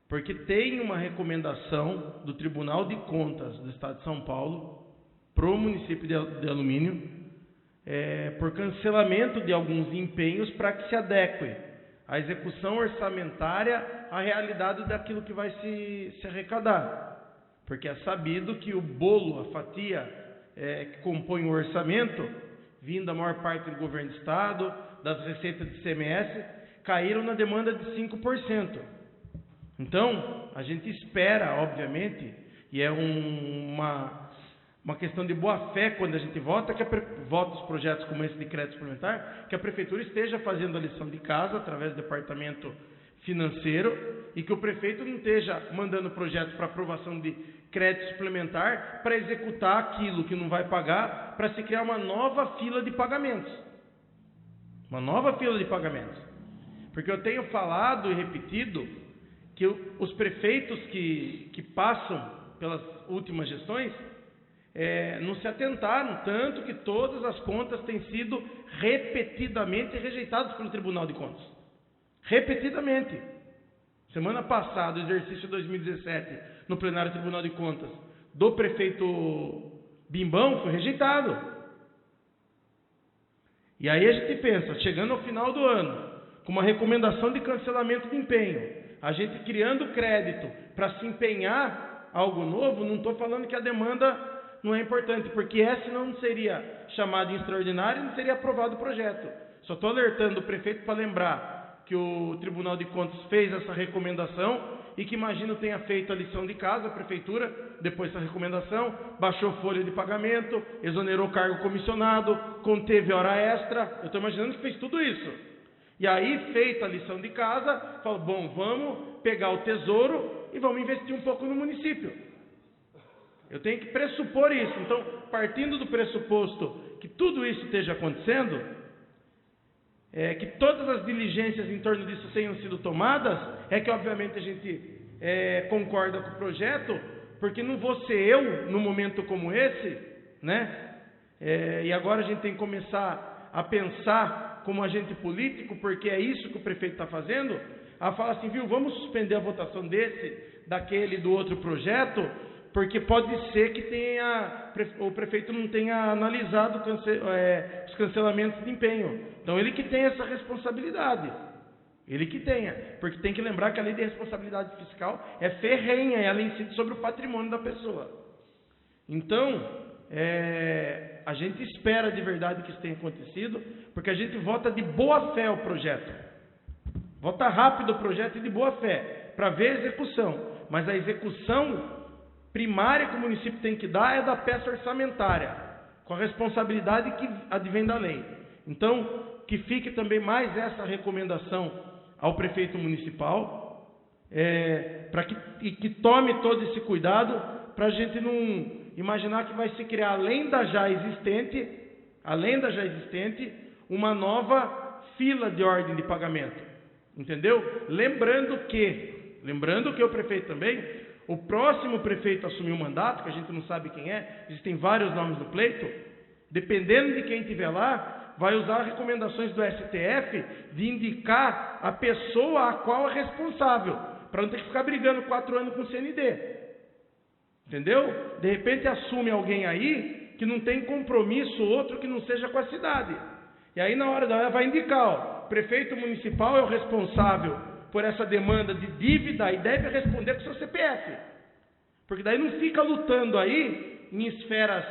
Porque tem uma recomendação do Tribunal de Contas do Estado de São Paulo para o município de Alumínio, por cancelamento de alguns empenhos para que se adeque a execução orçamentária à realidade daquilo que vai se arrecadar. Porque é sabido que o bolo, a fatia que compõe o orçamento, vindo da maior parte do governo do Estado, das receitas de ICMS, caíram na demanda de 5%. Então, a gente espera, obviamente, e é uma questão de boa-fé quando a gente vota os projetos como esse de crédito suplementar, que a Prefeitura esteja fazendo a lição de casa através do Departamento Financeiro e que o Prefeito não esteja mandando projetos para aprovação de crédito suplementar para executar aquilo que não vai pagar, para se criar uma nova fila de pagamentos. Uma nova fila de pagamentos. Porque eu tenho falado e repetido que os prefeitos que passam pelas últimas gestões não se atentaram, tanto que todas as contas têm sido repetidamente rejeitadas pelo Tribunal de Contas. Repetidamente. Semana passada, o exercício 2017, no plenário do Tribunal de Contas, do prefeito Bimbão, foi rejeitado. E aí a gente pensa, chegando ao final do ano, com uma recomendação de cancelamento de empenho, a gente criando crédito para se empenhar algo novo, não estou falando que a demanda não é importante, porque essa não seria chamada em extraordinário e não seria aprovado o projeto. Só estou alertando o prefeito para lembrar que o Tribunal de Contas fez essa recomendação e que imagino tenha feito a lição de casa, a Prefeitura, depois dessa recomendação, baixou folha de pagamento, exonerou cargo comissionado, conteve hora extra. Eu estou imaginando que fez tudo isso. E aí, feita a lição de casa, falou, bom, vamos pegar o tesouro e vamos investir um pouco no município. Eu tenho que pressupor isso. Então, partindo do pressuposto que tudo isso esteja acontecendo, que todas as diligências em torno disso tenham sido tomadas, é que obviamente a gente concorda com o projeto, porque não vou ser eu num momento como esse, né? E agora a gente tem que começar a pensar como agente político, porque é isso que o prefeito está fazendo, a falar assim, viu, vamos suspender a votação daquele, do outro projeto, porque pode ser que o prefeito não tenha analisado os cancelamentos de empenho. Então ele que tem essa responsabilidade. Ele que tenha. Porque tem que lembrar que a lei de responsabilidade fiscal é ferrenha, ela incide sobre o patrimônio da pessoa. Então, a gente espera de verdade que isso tenha acontecido, porque a gente vota de boa fé o projeto. Vota rápido o projeto e de boa fé, para ver a execução. Mas a execução primária que o município tem que dar é da peça orçamentária, com a responsabilidade que advém da lei. Então, que fique também mais essa recomendação ao prefeito municipal, para que tome todo esse cuidado, para a gente não imaginar que vai se criar, além da já existente, uma nova fila de ordem de pagamento. Entendeu? Lembrando que o prefeito também, o próximo prefeito a assumir o mandato, que a gente não sabe quem é, existem vários nomes no pleito, dependendo de quem estiver lá, vai usar recomendações do STF de indicar a pessoa a qual é responsável, para não ter que ficar brigando 4 anos com o CND. Entendeu? De repente assume alguém aí que não tem compromisso, outro que não seja com a cidade. E aí na hora da hora vai indicar, o prefeito municipal é o responsável por essa demanda de dívida e deve responder com o seu CPF. Porque daí não fica lutando aí em esferas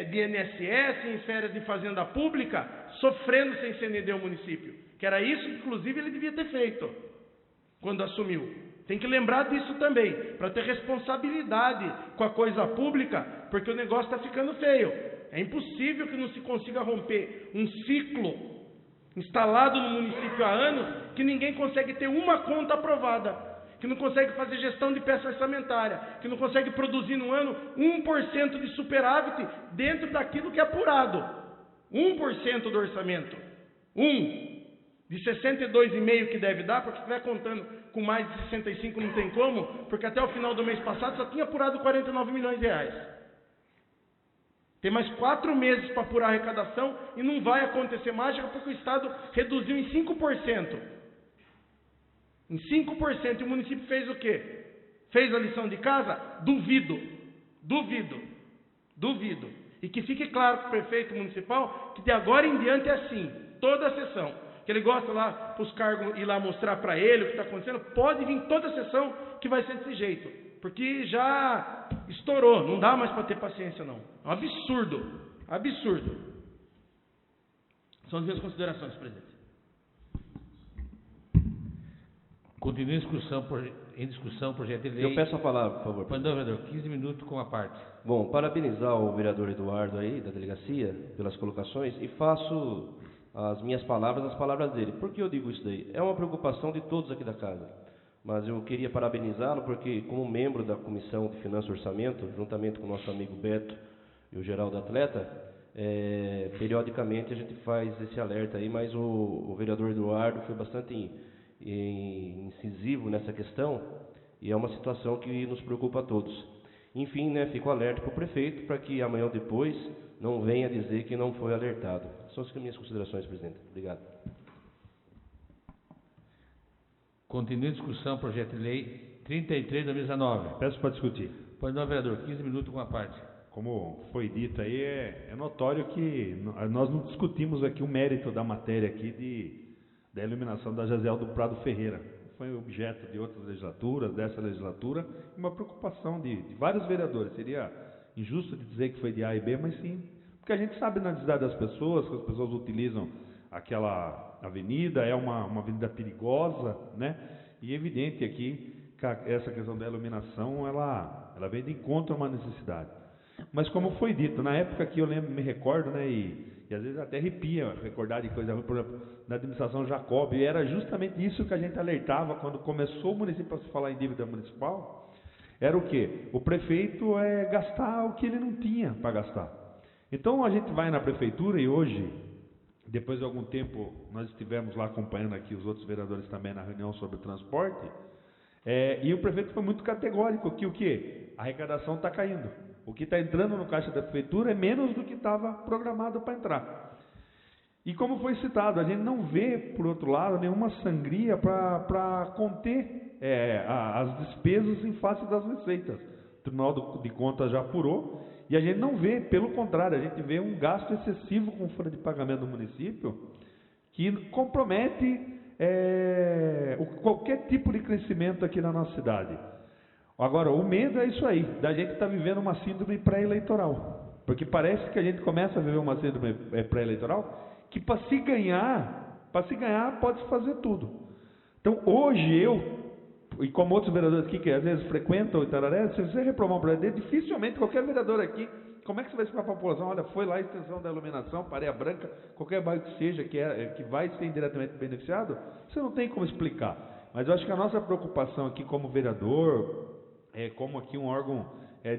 de INSS, em esferas de fazenda pública, sofrendo sem CND o município. Que era isso que, inclusive, ele devia ter feito quando assumiu. Tem que lembrar disso também, para ter responsabilidade com a coisa pública, porque o negócio está ficando feio. É impossível que não se consiga romper um ciclo instalado no município há anos, que ninguém consegue ter uma conta aprovada, que não consegue fazer gestão de peça orçamentária, que não consegue produzir no ano 1% de superávit dentro daquilo que é apurado. 1% do orçamento. De 62,5 que deve dar, porque se estiver contando com mais de 65 não tem como, porque até o final do mês passado só tinha apurado 49 milhões de reais. Tem mais 4 meses para apurar a arrecadação e não vai acontecer mágica porque o Estado reduziu em 5%. Em 5%. E o município fez o quê? Fez a lição de casa? Duvido. E que fique claro para o prefeito municipal que de agora em diante é assim, toda a sessão. Que ele gosta lá para os cargos ir lá mostrar para ele o que está acontecendo, pode vir toda a sessão que vai ser desse jeito. Porque já estourou, não dá mais para ter paciência não. É um absurdo. São as minhas considerações, presidente. Continua em discussão o projeto de lei. Eu peço a palavra, por favor. Pois não, vereador, 15 minutos com a parte. Bom, parabenizar o vereador Eduardo aí, da delegacia, pelas colocações, e faço as minhas palavras, as palavras dele. Por que eu digo isso daí? É uma preocupação de todos aqui da casa. Mas eu queria parabenizá-lo porque, como membro da Comissão de Finanças e Orçamento, juntamente com o nosso amigo Beto e o Geraldo Atleta, periodicamente a gente faz esse alerta aí, mas o vereador Eduardo foi bastante incisivo nessa questão e é uma situação que nos preocupa a todos. Enfim, fico alerta para o prefeito para que amanhã ou depois não venha dizer que não foi alertado. São as minhas considerações, presidente. Obrigado. Continua em discussão, projeto de lei 33 de 2019. Peço para discutir. Pois não, vereador, 15 minutos com a parte. Como foi dito aí, é notório que nós não discutimos aqui o mérito da matéria aqui da iluminação da Jaziel do Prado Ferreira. Foi objeto de outras legislaturas, dessa legislatura, uma preocupação de vários vereadores. Seria injusto de dizer que foi de A e B, mas sim, porque a gente sabe na necessidade das pessoas, que as pessoas utilizam a avenida, é uma avenida perigosa, né? E é evidente aqui que essa questão da iluminação, ela vem de encontro a uma necessidade. Mas como foi dito, na época que eu me recordo, né, e às vezes até arrepia recordar de coisa ruim, por exemplo, na administração Jacob, e era justamente isso que a gente alertava quando começou o município a se falar em dívida municipal, era o quê? O prefeito gastar o que ele não tinha para gastar. Então a gente vai na prefeitura e hoje, depois de algum tempo, nós estivemos lá acompanhando aqui os outros vereadores também na reunião sobre o transporte, e o prefeito foi muito categórico que o quê? A arrecadação está caindo. O que está entrando no caixa da prefeitura é menos do que estava programado para entrar. E como foi citado, a gente não vê, por outro lado, nenhuma sangria para conter as despesas em face das receitas. O Tribunal de Contas já apurou, e a gente não vê, pelo contrário, a gente vê um gasto excessivo com folha de pagamento do município, que compromete qualquer tipo de crescimento aqui na nossa cidade. Agora, o medo é isso aí, da gente estar vivendo uma síndrome pré-eleitoral. Porque parece que a gente começa a viver uma síndrome pré-eleitoral, que para se ganhar pode-se fazer tudo. Então, hoje e como outros vereadores aqui que às vezes frequentam o Itararé, se você reprovar um projeto dele, dificilmente qualquer vereador aqui, como é que você vai explicar para a população? Olha, foi lá a extensão da iluminação, Pareia Branca, qualquer bairro que seja, que vai ser indiretamente beneficiado, você não tem como explicar. Mas eu acho que a nossa preocupação aqui como vereador, como aqui um órgão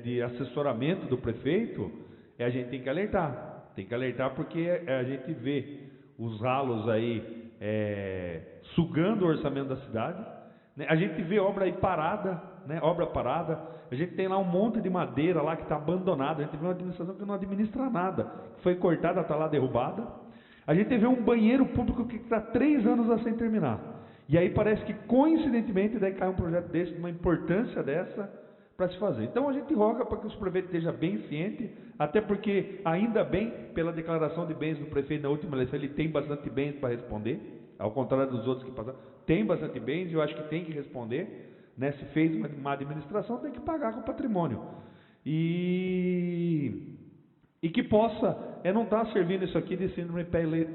de assessoramento do prefeito, a gente tem que alertar. Tem que alertar porque a gente vê os ralos aí sugando o orçamento da cidade, né? A gente vê obra aí parada, né? Obra parada. A gente tem lá um monte de madeira lá que está abandonada. A gente vê uma administração que não administra nada, que foi cortada, está lá derrubada. A gente vê um banheiro público que está 3 anos lá sem terminar. E aí parece que, coincidentemente, daí cai um projeto desse, de uma importância dessa, para se fazer. Então a gente roga para que os prefeitos estejam bem cientes, até porque, ainda bem, pela declaração de bens do prefeito na última eleição, ele tem bastante bens para responder, ao contrário dos outros que passaram, tem bastante bens, e eu acho que tem que responder, né? Se fez uma má administração, tem que pagar com o patrimônio. E que possa não estar servindo isso aqui de síndrome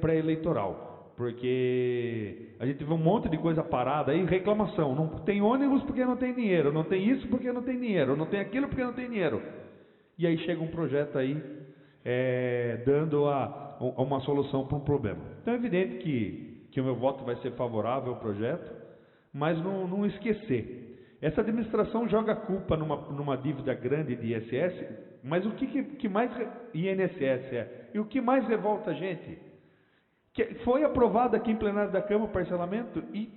pré-eleitoral. Porque a gente vê um monte de coisa parada aí, reclamação, não tem ônibus porque não tem dinheiro, não tem isso porque não tem dinheiro, não tem aquilo porque não tem dinheiro. E aí chega um projeto aí dando uma solução para um problema. Então é evidente que o meu voto vai ser favorável ao projeto, mas não esquecer. Essa administração joga a culpa numa dívida grande de ISS, mas o que mais INSS e o que mais revolta a gente? Que foi aprovado aqui em plenário da Câmara o parcelamento e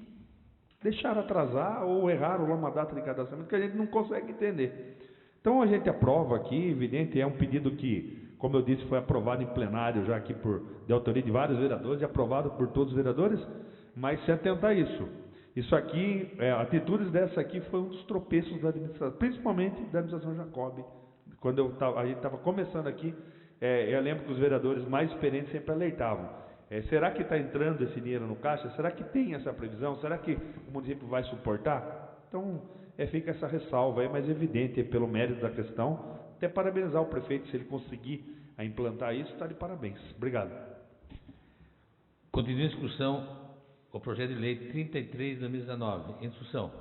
deixaram atrasar ou erraram lá uma data de cadastramento que a gente não consegue entender. Então a gente aprova aqui, evidente, é um pedido que, como eu disse, foi aprovado em plenário já aqui de autoria de vários vereadores e aprovado por todos os vereadores, mas se atentar a isso. Isso aqui, atitudes dessa aqui foi um dos tropeços da administração, principalmente da administração Jacob. Quando a gente estava começando aqui, eu lembro que os vereadores mais experientes sempre alertavam. Será que está entrando esse dinheiro no caixa? Será que tem essa previsão? Será que o município vai suportar? Então, fica essa ressalva aí, mas evidente, pelo mérito da questão, até parabenizar o prefeito, se ele conseguir implantar isso, está de parabéns. Obrigado. Continua em discussão o projeto de lei 33 de 2019. Em discussão.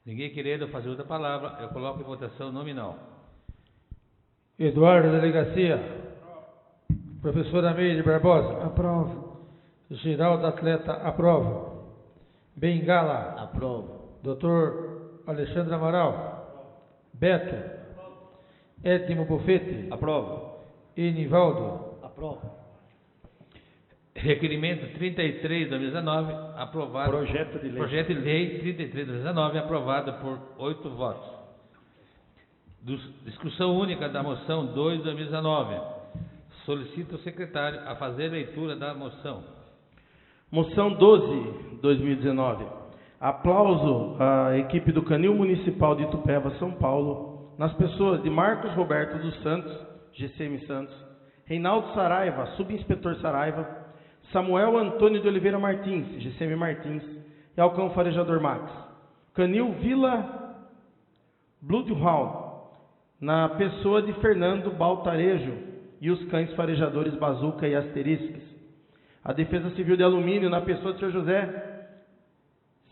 Ninguém querendo fazer outra palavra, eu coloco em votação nominal. Eduardo Delegacia. Professora Meire Barbosa. Aprovo. Geraldo Atleta, aprova. Bengala. Aprovo. Doutor Alexandre Amaral. Beto. Edmo Bufete. Aprovo. Enivaldo. Aprovo. Requerimento 33 de 2019, aprovado. Projeto de lei. Projeto de lei 33 de 2019, aprovado por 8 votos. Discussão única da moção 2 de 2019. Solicito o secretário a fazer leitura da moção. Moção 12, 2019. Aplauso à equipe do Canil Municipal de Itupeva, São Paulo, nas pessoas de Marcos Roberto dos Santos, GCM Santos, Reinaldo Saraiva, Subinspetor Saraiva, Samuel Antônio de Oliveira Martins, GCM Martins, e Alcão Farejador Max. Canil Vila Bloodhound, na pessoa de Fernando Baltarejo, e os cães farejadores Bazuca e Asteriscos. a Defesa Civil de Alumínio, na pessoa do Sr. José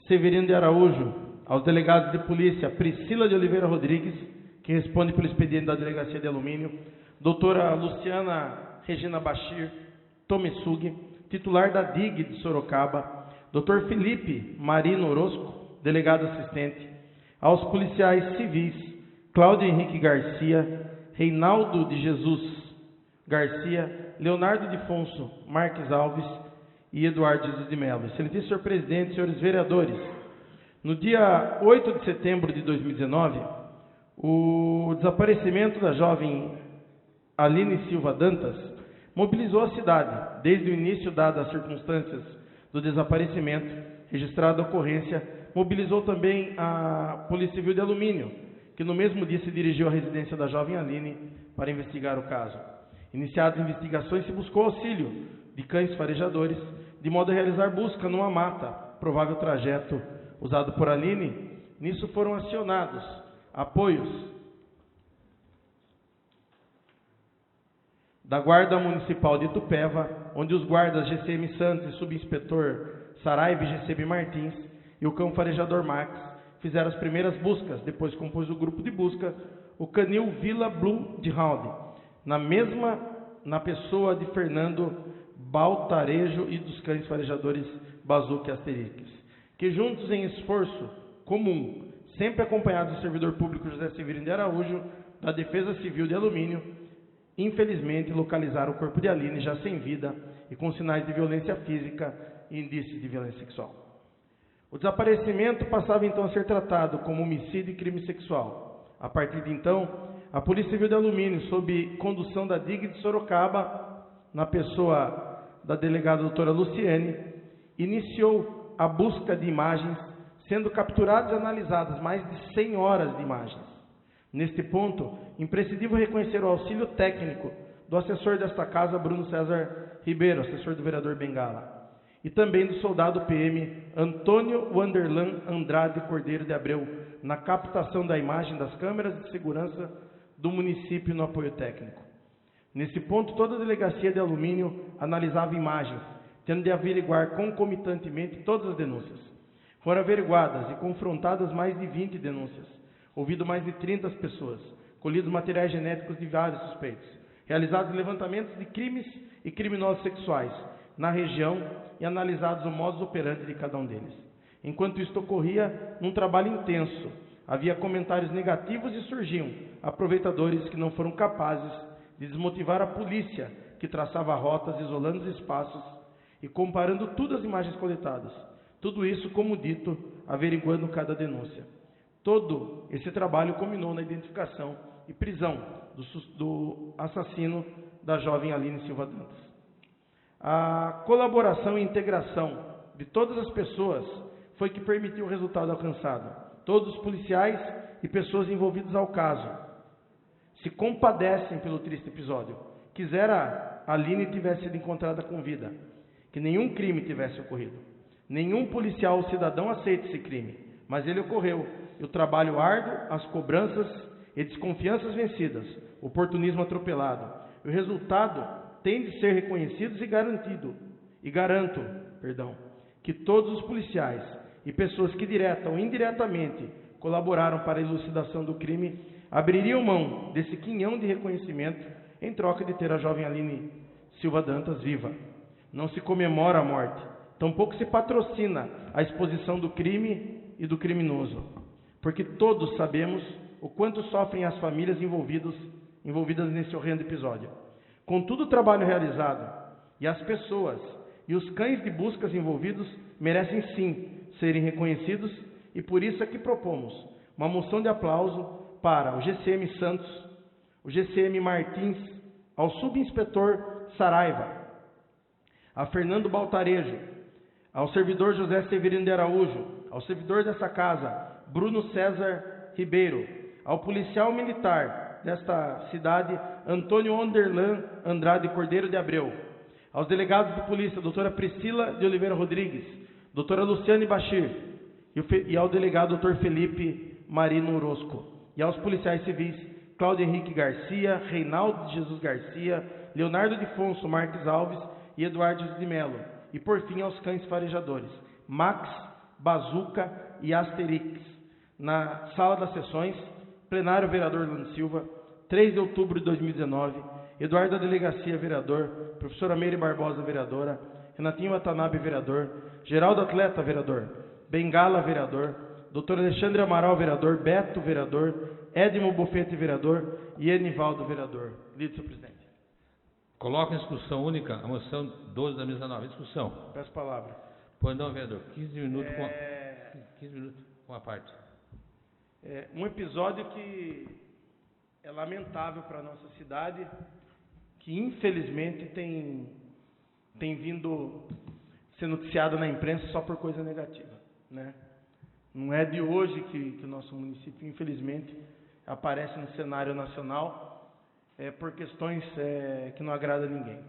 Severino de Araújo, aos delegados de polícia Priscila de Oliveira Rodrigues, que responde pelo expediente da Delegacia de Alumínio, doutora Luciana Regina Bachir Tomesug, titular da DIG de Sorocaba, doutor Felipe Marino Orozco, delegado assistente, aos policiais civis Cláudio Henrique Garcia, Reinaldo de Jesus Garcia, Leonardo de Fonso Marques Alves e Eduardo Jesus de Mello. Excelentíssimo senhor presidente, senhores vereadores, no dia 8 de setembro de 2019, o desaparecimento da jovem Aline Silva Dantas mobilizou a cidade. Desde o início, dadas as circunstâncias do desaparecimento, registrada a ocorrência, mobilizou também a Polícia Civil de Alumínio, que no mesmo dia se dirigiu à residência da jovem Aline para investigar o caso. Iniciadas investigações, se buscou auxílio de cães farejadores, de modo a realizar busca numa mata, provável trajeto usado por Aline. Nisso foram acionados apoios da Guarda Municipal de Itupeva, onde os guardas GCM Santos e subinspetor Saraiva e GCB Martins e o cão farejador Max fizeram as primeiras buscas. Depois compôs o grupo de busca o canil Vila Blue de Round, na pessoa de Fernando Baltarejo e dos cães farejadores Bazuca e Asterix, que juntos em esforço comum, sempre acompanhados do servidor público José Severino de Araújo, da Defesa Civil de Alumínio, infelizmente localizaram o corpo de Aline já sem vida e com sinais de violência física e indícios de violência sexual. O desaparecimento passava então a ser tratado como homicídio e crime sexual. A partir de então, a Polícia Civil de Alumínio, sob condução da DIG de Sorocaba, na pessoa da delegada doutora Luciane, iniciou a busca de imagens, sendo capturadas e analisadas mais de 100 horas de imagens. Neste ponto, imprescindível reconhecer o auxílio técnico do assessor desta casa, Bruno César Ribeiro, assessor do vereador Bengala, e também do soldado PM Antônio Wanderlan Andrade Cordeiro de Abreu, na captação da imagem das câmeras de segurança do município no apoio técnico. Nesse ponto, toda a delegacia de Alumínio analisava imagens, tendo de averiguar concomitantemente todas as denúncias. Foram averiguadas e confrontadas mais de 20 denúncias, ouvido mais de 30 pessoas, colhidos materiais genéticos de vários suspeitos, realizados levantamentos de crimes e criminosos sexuais na região e analisados o modus operandi de cada um deles. Enquanto isto ocorria, num trabalho intenso, havia comentários negativos e surgiam aproveitadores que não foram capazes de desmotivar a polícia, que traçava rotas, isolando os espaços e comparando tudo às imagens coletadas. Tudo isso, como dito, averiguando cada denúncia. Todo esse trabalho culminou na identificação e prisão do assassino da jovem Aline Silva Dantas. A colaboração e integração de todas as pessoas foi que permitiu o resultado alcançado. Todos os policiais e pessoas envolvidas ao caso se compadecem pelo triste episódio. Quisera a Aline tivesse sido encontrada com vida, que nenhum crime tivesse ocorrido. Nenhum policial ou cidadão aceita esse crime, mas ele ocorreu. E o trabalho árduo, as cobranças e desconfianças vencidas, o oportunismo atropelado. O resultado tem de ser reconhecidos e garanto, que todos os policiais e pessoas que direta ou indiretamente colaboraram para a elucidação do crime abririam mão desse quinhão de reconhecimento em troca de ter a jovem Aline Silva Dantas viva. Não se comemora a morte, tampouco se patrocina a exposição do crime e do criminoso, porque todos sabemos o quanto sofrem as famílias envolvidas nesse horrendo episódio. Contudo, o trabalho realizado e as pessoas e os cães de buscas envolvidos merecem sim serem reconhecidos, e por isso é que propomos uma moção de aplauso para o GCM Santos, o GCM Martins, ao subinspetor Saraiva, a Fernando Baltarejo, ao servidor José Severino de Araújo, ao servidor dessa casa, Bruno César Ribeiro, ao policial militar desta cidade, Antônio Onderlan Andrade Cordeiro de Abreu, aos delegados de polícia, doutora Priscila de Oliveira Rodrigues, doutora Luciane Bachir, e ao delegado doutor Felipe Marino Orozco, e aos policiais civis, Cláudio Henrique Garcia, Reinaldo de Jesus Garcia, Leonardo de Fonso Marques Alves e Eduardo de Melo. E por fim aos cães farejadores, Max, Bazuca e Asterix. Na sala das sessões, plenário vereador Orlando Silva, 3 de outubro de 2019, Eduardo da Delegacia, vereador, professora Meire Barbosa, vereadora, Renatinho Watanabe, vereador, Geraldo Atleta, vereador, Bengala, vereador, Dr. Alexandre Amaral, vereador, Beto, vereador, Edmo Bofete, vereador e Enivaldo, vereador. Lido, senhor presidente. Coloco em discussão única a moção 12 da mesa nova. Discussão. Peço palavra. Pois não, vereador. 15 minutos com a parte. Um episódio que é lamentável para a nossa cidade, que infelizmente tem vindo ser noticiado na imprensa só por coisa negativa, né? Não é de hoje que o nosso município, infelizmente, aparece no cenário nacional por questões que não agradam a ninguém.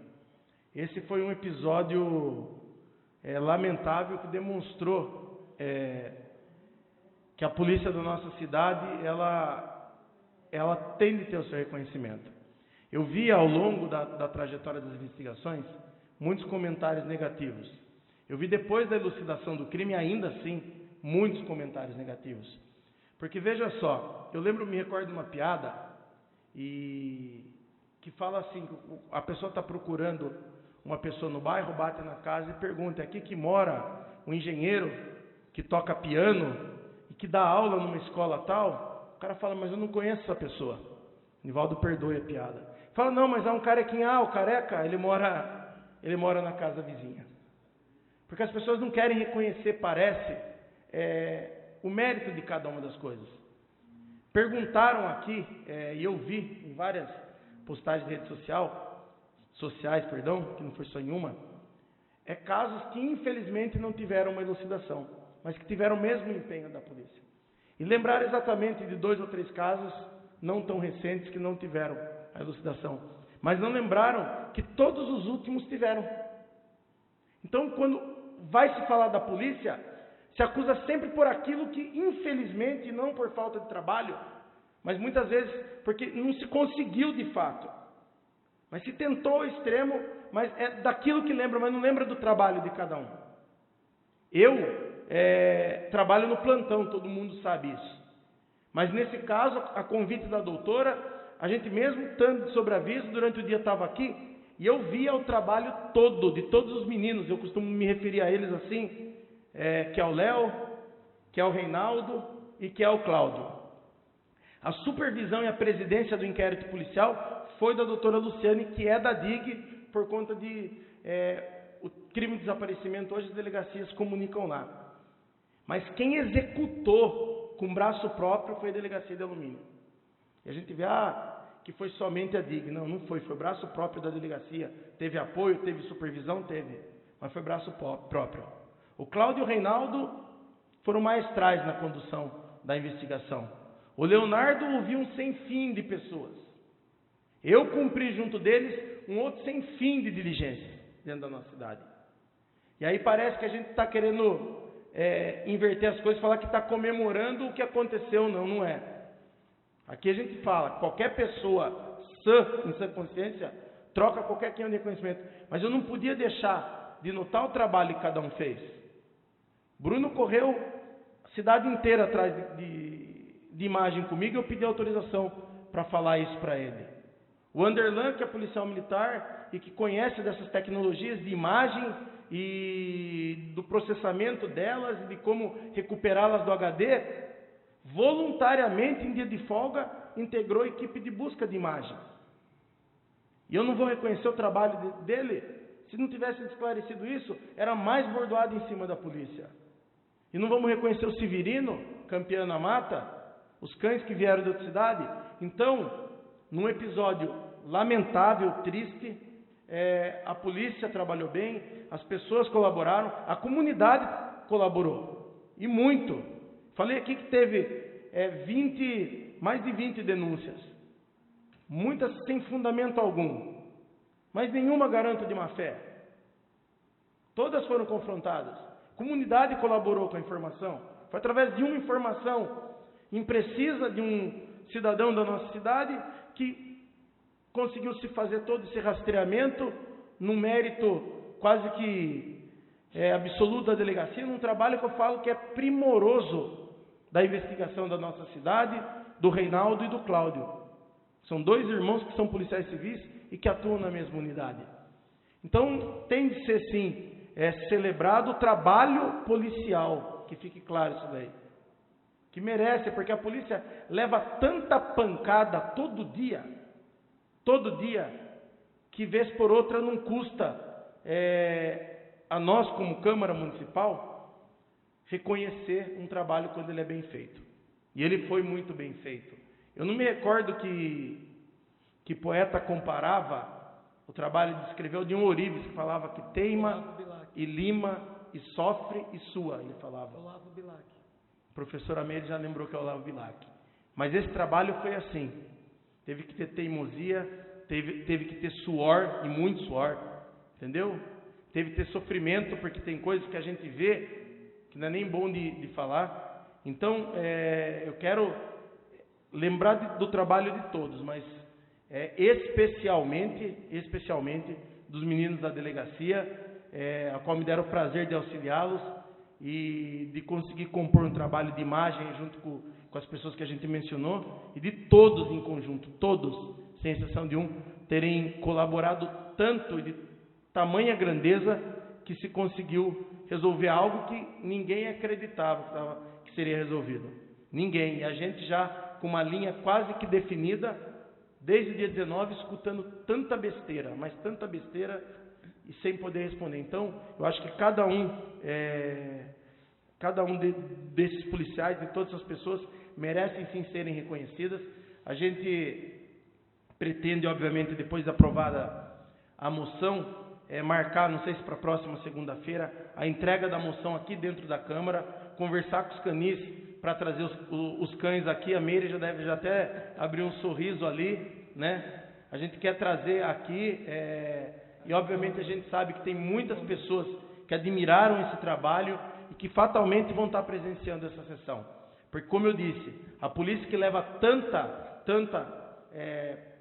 Esse foi um episódio lamentável que demonstrou que a polícia da nossa cidade ela tem de ter o seu reconhecimento. Eu vi ao longo da trajetória das investigações muitos comentários negativos. Eu vi depois da elucidação do crime, ainda assim, muitos comentários negativos. Porque veja só, me recordo de uma piada que fala assim, a pessoa está procurando uma pessoa no bairro, bate na casa e pergunta, aqui que mora um engenheiro que toca piano e que dá aula numa escola tal? O cara fala, mas eu não conheço essa pessoa. Nivaldo perdoe a piada. Fala, não, mas há um carequinha, o careca, ele mora na casa vizinha. Porque as pessoas não querem reconhecer, parece, o mérito de cada uma das coisas. Perguntaram aqui, e eu vi em várias postagens de rede sociais, que não foi só em uma, casos que infelizmente não tiveram uma elucidação, mas que tiveram o mesmo empenho da polícia. E lembraram exatamente de 2 ou 3 casos, não tão recentes, que não tiveram a elucidação. Mas não lembraram que todos os últimos tiveram. Então, quando vai se falar da polícia, se acusa sempre por aquilo que, infelizmente, não por falta de trabalho, mas muitas vezes porque não se conseguiu de fato. Mas se tentou ao extremo, mas é daquilo que lembra, mas não lembra do trabalho de cada um. Eu trabalho no plantão, todo mundo sabe isso. Mas nesse caso, a convite da doutora, a gente mesmo estando de sobreaviso, durante o dia estava aqui, e eu via o trabalho todo, de todos os meninos, eu costumo me referir a eles assim, que é o Léo, que é o Reinaldo e que é o Cláudio. A supervisão e a presidência do inquérito policial foi da doutora Luciane, que é da DIG, por conta de o crime de desaparecimento, hoje as delegacias comunicam lá. Mas quem executou com braço próprio foi a delegacia de Alumínio. E a gente vê, que foi somente a DIG. Não, não foi o braço próprio da delegacia. Teve apoio, teve supervisão, mas foi braço próprio. O Cláudio e o Reinaldo foram maestrais na condução da investigação. O Leonardo ouviu um sem fim de pessoas. Eu cumpri junto deles um outro sem fim de diligências dentro da nossa cidade. E aí parece que a gente está querendo inverter as coisas, falar que está comemorando o que aconteceu. Não, não é. Aqui a gente fala, qualquer pessoa em sã consciência, troca qualquer quem de reconhecimento. Mas eu não podia deixar de notar o trabalho que cada um fez. Bruno correu a cidade inteira atrás de imagem comigo, e eu pedi autorização para falar isso para ele. O Anderlan, que é policial militar e que conhece dessas tecnologias de imagem e do processamento delas e de como recuperá-las do HD, voluntariamente, em dia de folga, integrou a equipe de busca de imagens. E eu não vou reconhecer o trabalho dele se não tivesse esclarecido isso, era mais bordoado em cima da polícia. E não vamos reconhecer o Severino, campeão na mata, os cães que vieram da outra cidade. Então, num episódio lamentável, triste, a polícia trabalhou bem, as pessoas colaboraram, a comunidade colaborou, e muito. Falei aqui que teve mais de 20 denúncias, muitas sem fundamento algum, mas nenhuma garanta de má fé. Todas foram confrontadas. A comunidade colaborou com a informação. Foi através de uma informação imprecisa de um cidadão da nossa cidade que conseguiu se fazer todo esse rastreamento num mérito quase que absoluto da delegacia, num trabalho que eu falo que é primoroso da investigação da nossa cidade, do Reinaldo e do Cláudio. São 2 irmãos que são policiais civis e que atuam na mesma unidade. Então, tem de ser, sim, celebrado o trabalho policial, que fique claro isso daí. Que merece, porque a polícia leva tanta pancada todo dia, que vez por outra não custa a nós, como Câmara Municipal, reconhecer um trabalho quando ele é bem feito. E ele foi muito bem feito. Eu não me recordo que poeta comparava o trabalho de escrever de um Ourives, que falava que teima e lima e sofre e sua, ele falava. Olavo Bilac. O professor Amélie já lembrou que é Olavo Bilac. Mas esse trabalho foi assim. Teve que ter teimosia, teve que ter suor, e muito suor, entendeu? Teve que ter sofrimento, porque tem coisas que a gente vê que não é nem bom de falar. Então, eu quero lembrar do trabalho de todos, mas especialmente dos meninos da delegacia, a qual me deram o prazer de auxiliá-los e de conseguir compor um trabalho de imagem junto com as pessoas que a gente mencionou, e de todos em conjunto, todos, sem exceção de um, terem colaborado tanto e de tamanha grandeza que se conseguiu resolver algo que ninguém acreditava que seria resolvido. Ninguém. E a gente já com uma linha quase que definida, desde o dia 19, escutando tanta besteira, mas tanta besteira, e sem poder responder. Então, eu acho que cada um desses policiais e todas essas pessoas merecem sim serem reconhecidas. A gente pretende, obviamente, depois de aprovada a moção, marcar, não sei se para a próxima segunda-feira, a entrega da moção aqui dentro da Câmara, conversar com os canis para trazer os cães aqui. A Meire já deve até abrir um sorriso ali, né? A gente quer trazer aqui, e obviamente a gente sabe que tem muitas pessoas que admiraram esse trabalho e que fatalmente vão estar presenciando essa sessão. Porque, como eu disse, a polícia que leva tanta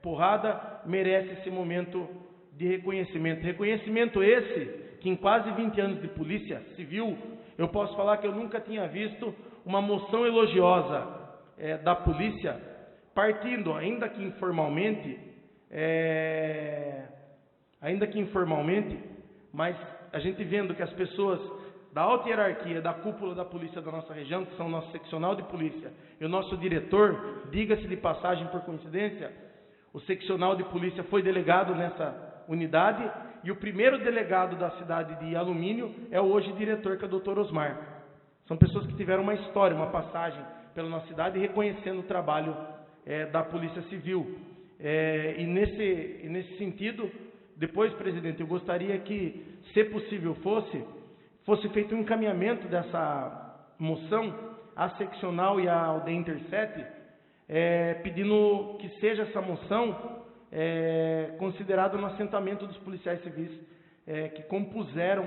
porrada merece esse momento de reconhecimento. Reconhecimento esse que em quase 20 anos de polícia civil, eu posso falar que eu nunca tinha visto uma moção elogiosa da polícia partindo, ainda que informalmente, mas a gente vendo que as pessoas da alta hierarquia, da cúpula da polícia da nossa região, que são o nosso seccional de polícia e o nosso diretor, diga-se de passagem por coincidência, o seccional de polícia foi delegado nessa unidade, e o primeiro delegado da cidade de Alumínio é o hoje diretor, que é o Dr. Osmar. São pessoas que tiveram uma história, uma passagem pela nossa cidade, reconhecendo o trabalho da Polícia Civil. E nesse sentido, depois, presidente, eu gostaria que, se possível fosse feito um encaminhamento dessa moção à seccional e à aldeia Interset, pedindo que seja essa moção considerada no assentamento dos policiais civis que compuseram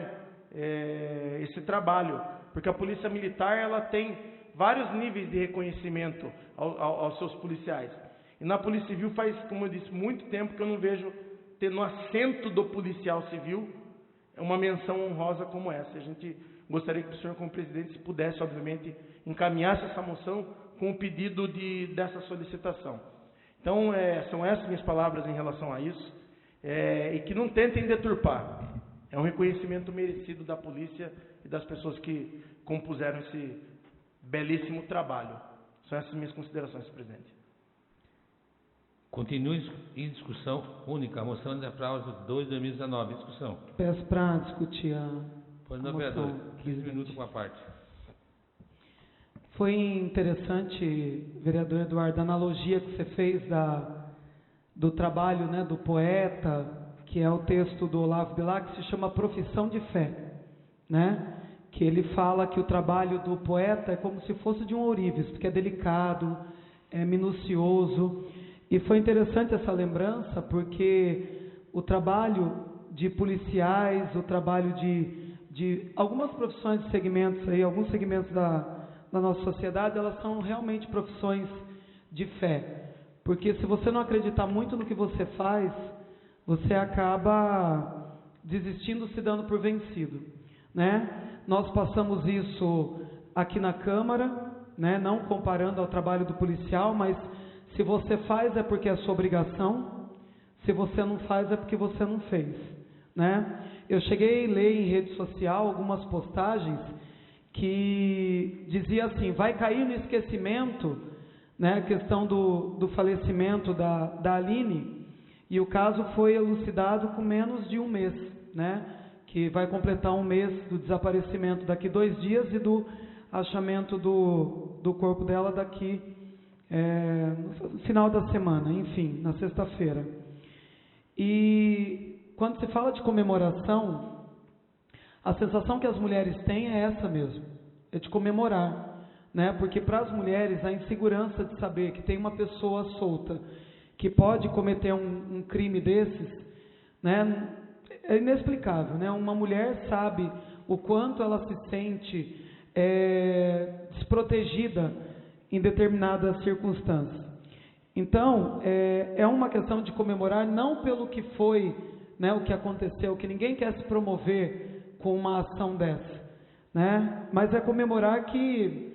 esse trabalho, porque a polícia militar ela tem vários níveis de reconhecimento aos seus policiais, e na polícia civil faz, como eu disse, muito tempo que eu não vejo ter no assento do policial civil uma menção honrosa como essa. A gente gostaria que o senhor, como presidente, se pudesse, obviamente, encaminhasse essa moção com o pedido dessa solicitação. Então, são essas minhas palavras em relação a isso, e que não tentem deturpar. É um reconhecimento merecido da polícia e das pessoas que compuseram esse belíssimo trabalho. São essas minhas considerações, presidente. Continue em discussão única. A moção de aplauso 2 de 2019. Discussão. Peço para discutir a Pois não, moção, vereador. 15 presidente. minutos com a parte. Foi interessante, vereador Eduardo, a analogia que você fez do trabalho, né, do poeta, que é o texto do Olavo Bilac, que se chama Profissão de Fé, né? Que ele fala que o trabalho do poeta é como se fosse de um ourives, porque é delicado, é minucioso. E foi interessante essa lembrança, porque o trabalho de policiais, o trabalho de algumas profissões de segmentos aí, alguns segmentos da nossa sociedade, elas são realmente profissões de fé. Porque se você não acreditar muito no que você faz, você acaba desistindo, se dando por vencido, né? Nós passamos isso aqui na Câmara, né? Não comparando ao trabalho do policial, mas se você faz é porque é sua obrigação, se você não faz é porque você não fez, né? Eu cheguei a ler em rede social algumas postagens que dizia assim, vai cair no esquecimento, né, a questão do falecimento da Aline, e o caso foi elucidado com menos de um mês, né, que vai completar um mês do desaparecimento daqui 2 dias e do achamento do corpo dela daqui no final da semana, enfim, na sexta-feira. E quando se fala de comemoração, a sensação que as mulheres têm é essa mesmo, é de comemorar, né? Porque para as mulheres a insegurança de saber que tem uma pessoa solta que pode cometer um crime desses, né? É inexplicável, né? Uma mulher sabe o quanto ela se sente desprotegida em determinadas circunstâncias. Então, é uma questão de comemorar não pelo que foi, né, o que aconteceu, que ninguém quer se promover com uma ação dessa, né? Mas é comemorar que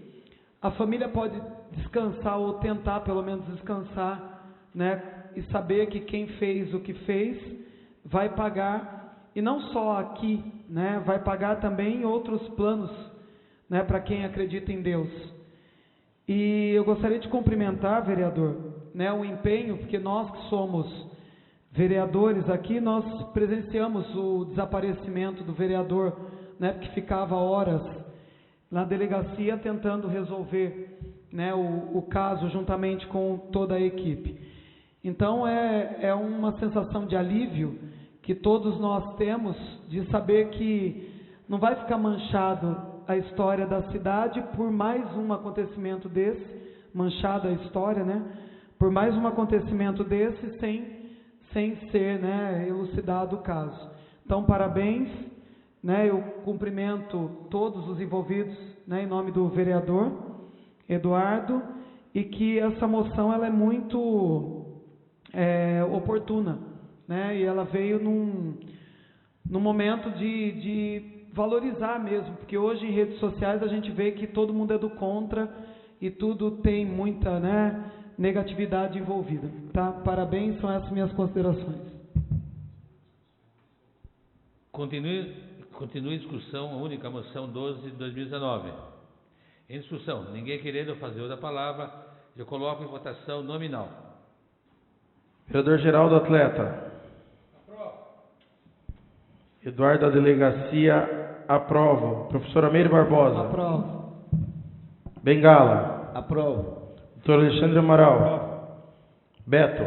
a família pode descansar, ou tentar pelo menos descansar, né? E saber que quem fez o que fez vai pagar, e não só aqui, né? Vai pagar também em outros planos, né? Para quem acredita em Deus. E eu gostaria de cumprimentar, vereador, né? O empenho, porque nós que somos vereadores aqui, nós presenciamos o desaparecimento do vereador, né, que ficava horas na delegacia tentando resolver, né, o caso juntamente com toda a equipe. Então é uma sensação de alívio que todos nós temos de saber que não vai ficar manchado a história da cidade por mais um acontecimento desse, manchada a história, né, por mais um acontecimento desse sem ser, né, elucidado o caso. Então, parabéns, né, eu cumprimento todos os envolvidos, né, em nome do vereador Eduardo, e que essa moção ela é muito oportuna, né, e ela veio num momento de valorizar mesmo, porque hoje em redes sociais a gente vê que todo mundo é do contra e tudo tem muita, né, negatividade envolvida, tá? Parabéns, são essas minhas considerações. Continue a discussão, a única moção 12 de 2019. Em discussão, ninguém querendo fazer outra palavra, eu coloco em votação nominal. Vereador Geraldo Atleta. Aprovo. Eduardo da Delegacia, aprovo. Professora Meire Barbosa. Aprovo. Bengala. Aprovo. Doutor Alexandre Amaral. Beto.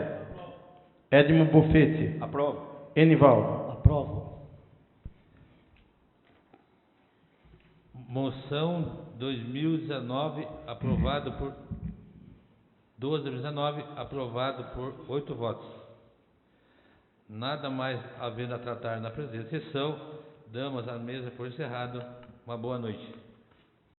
Edmo Buffetti. Aprovo. Enivaldo. Aprovo. Moção 2019, aprovado por 12/19, aprovado por 8 votos. Nada mais havendo a tratar na presente sessão, damos a mesa por encerrado. Uma boa noite.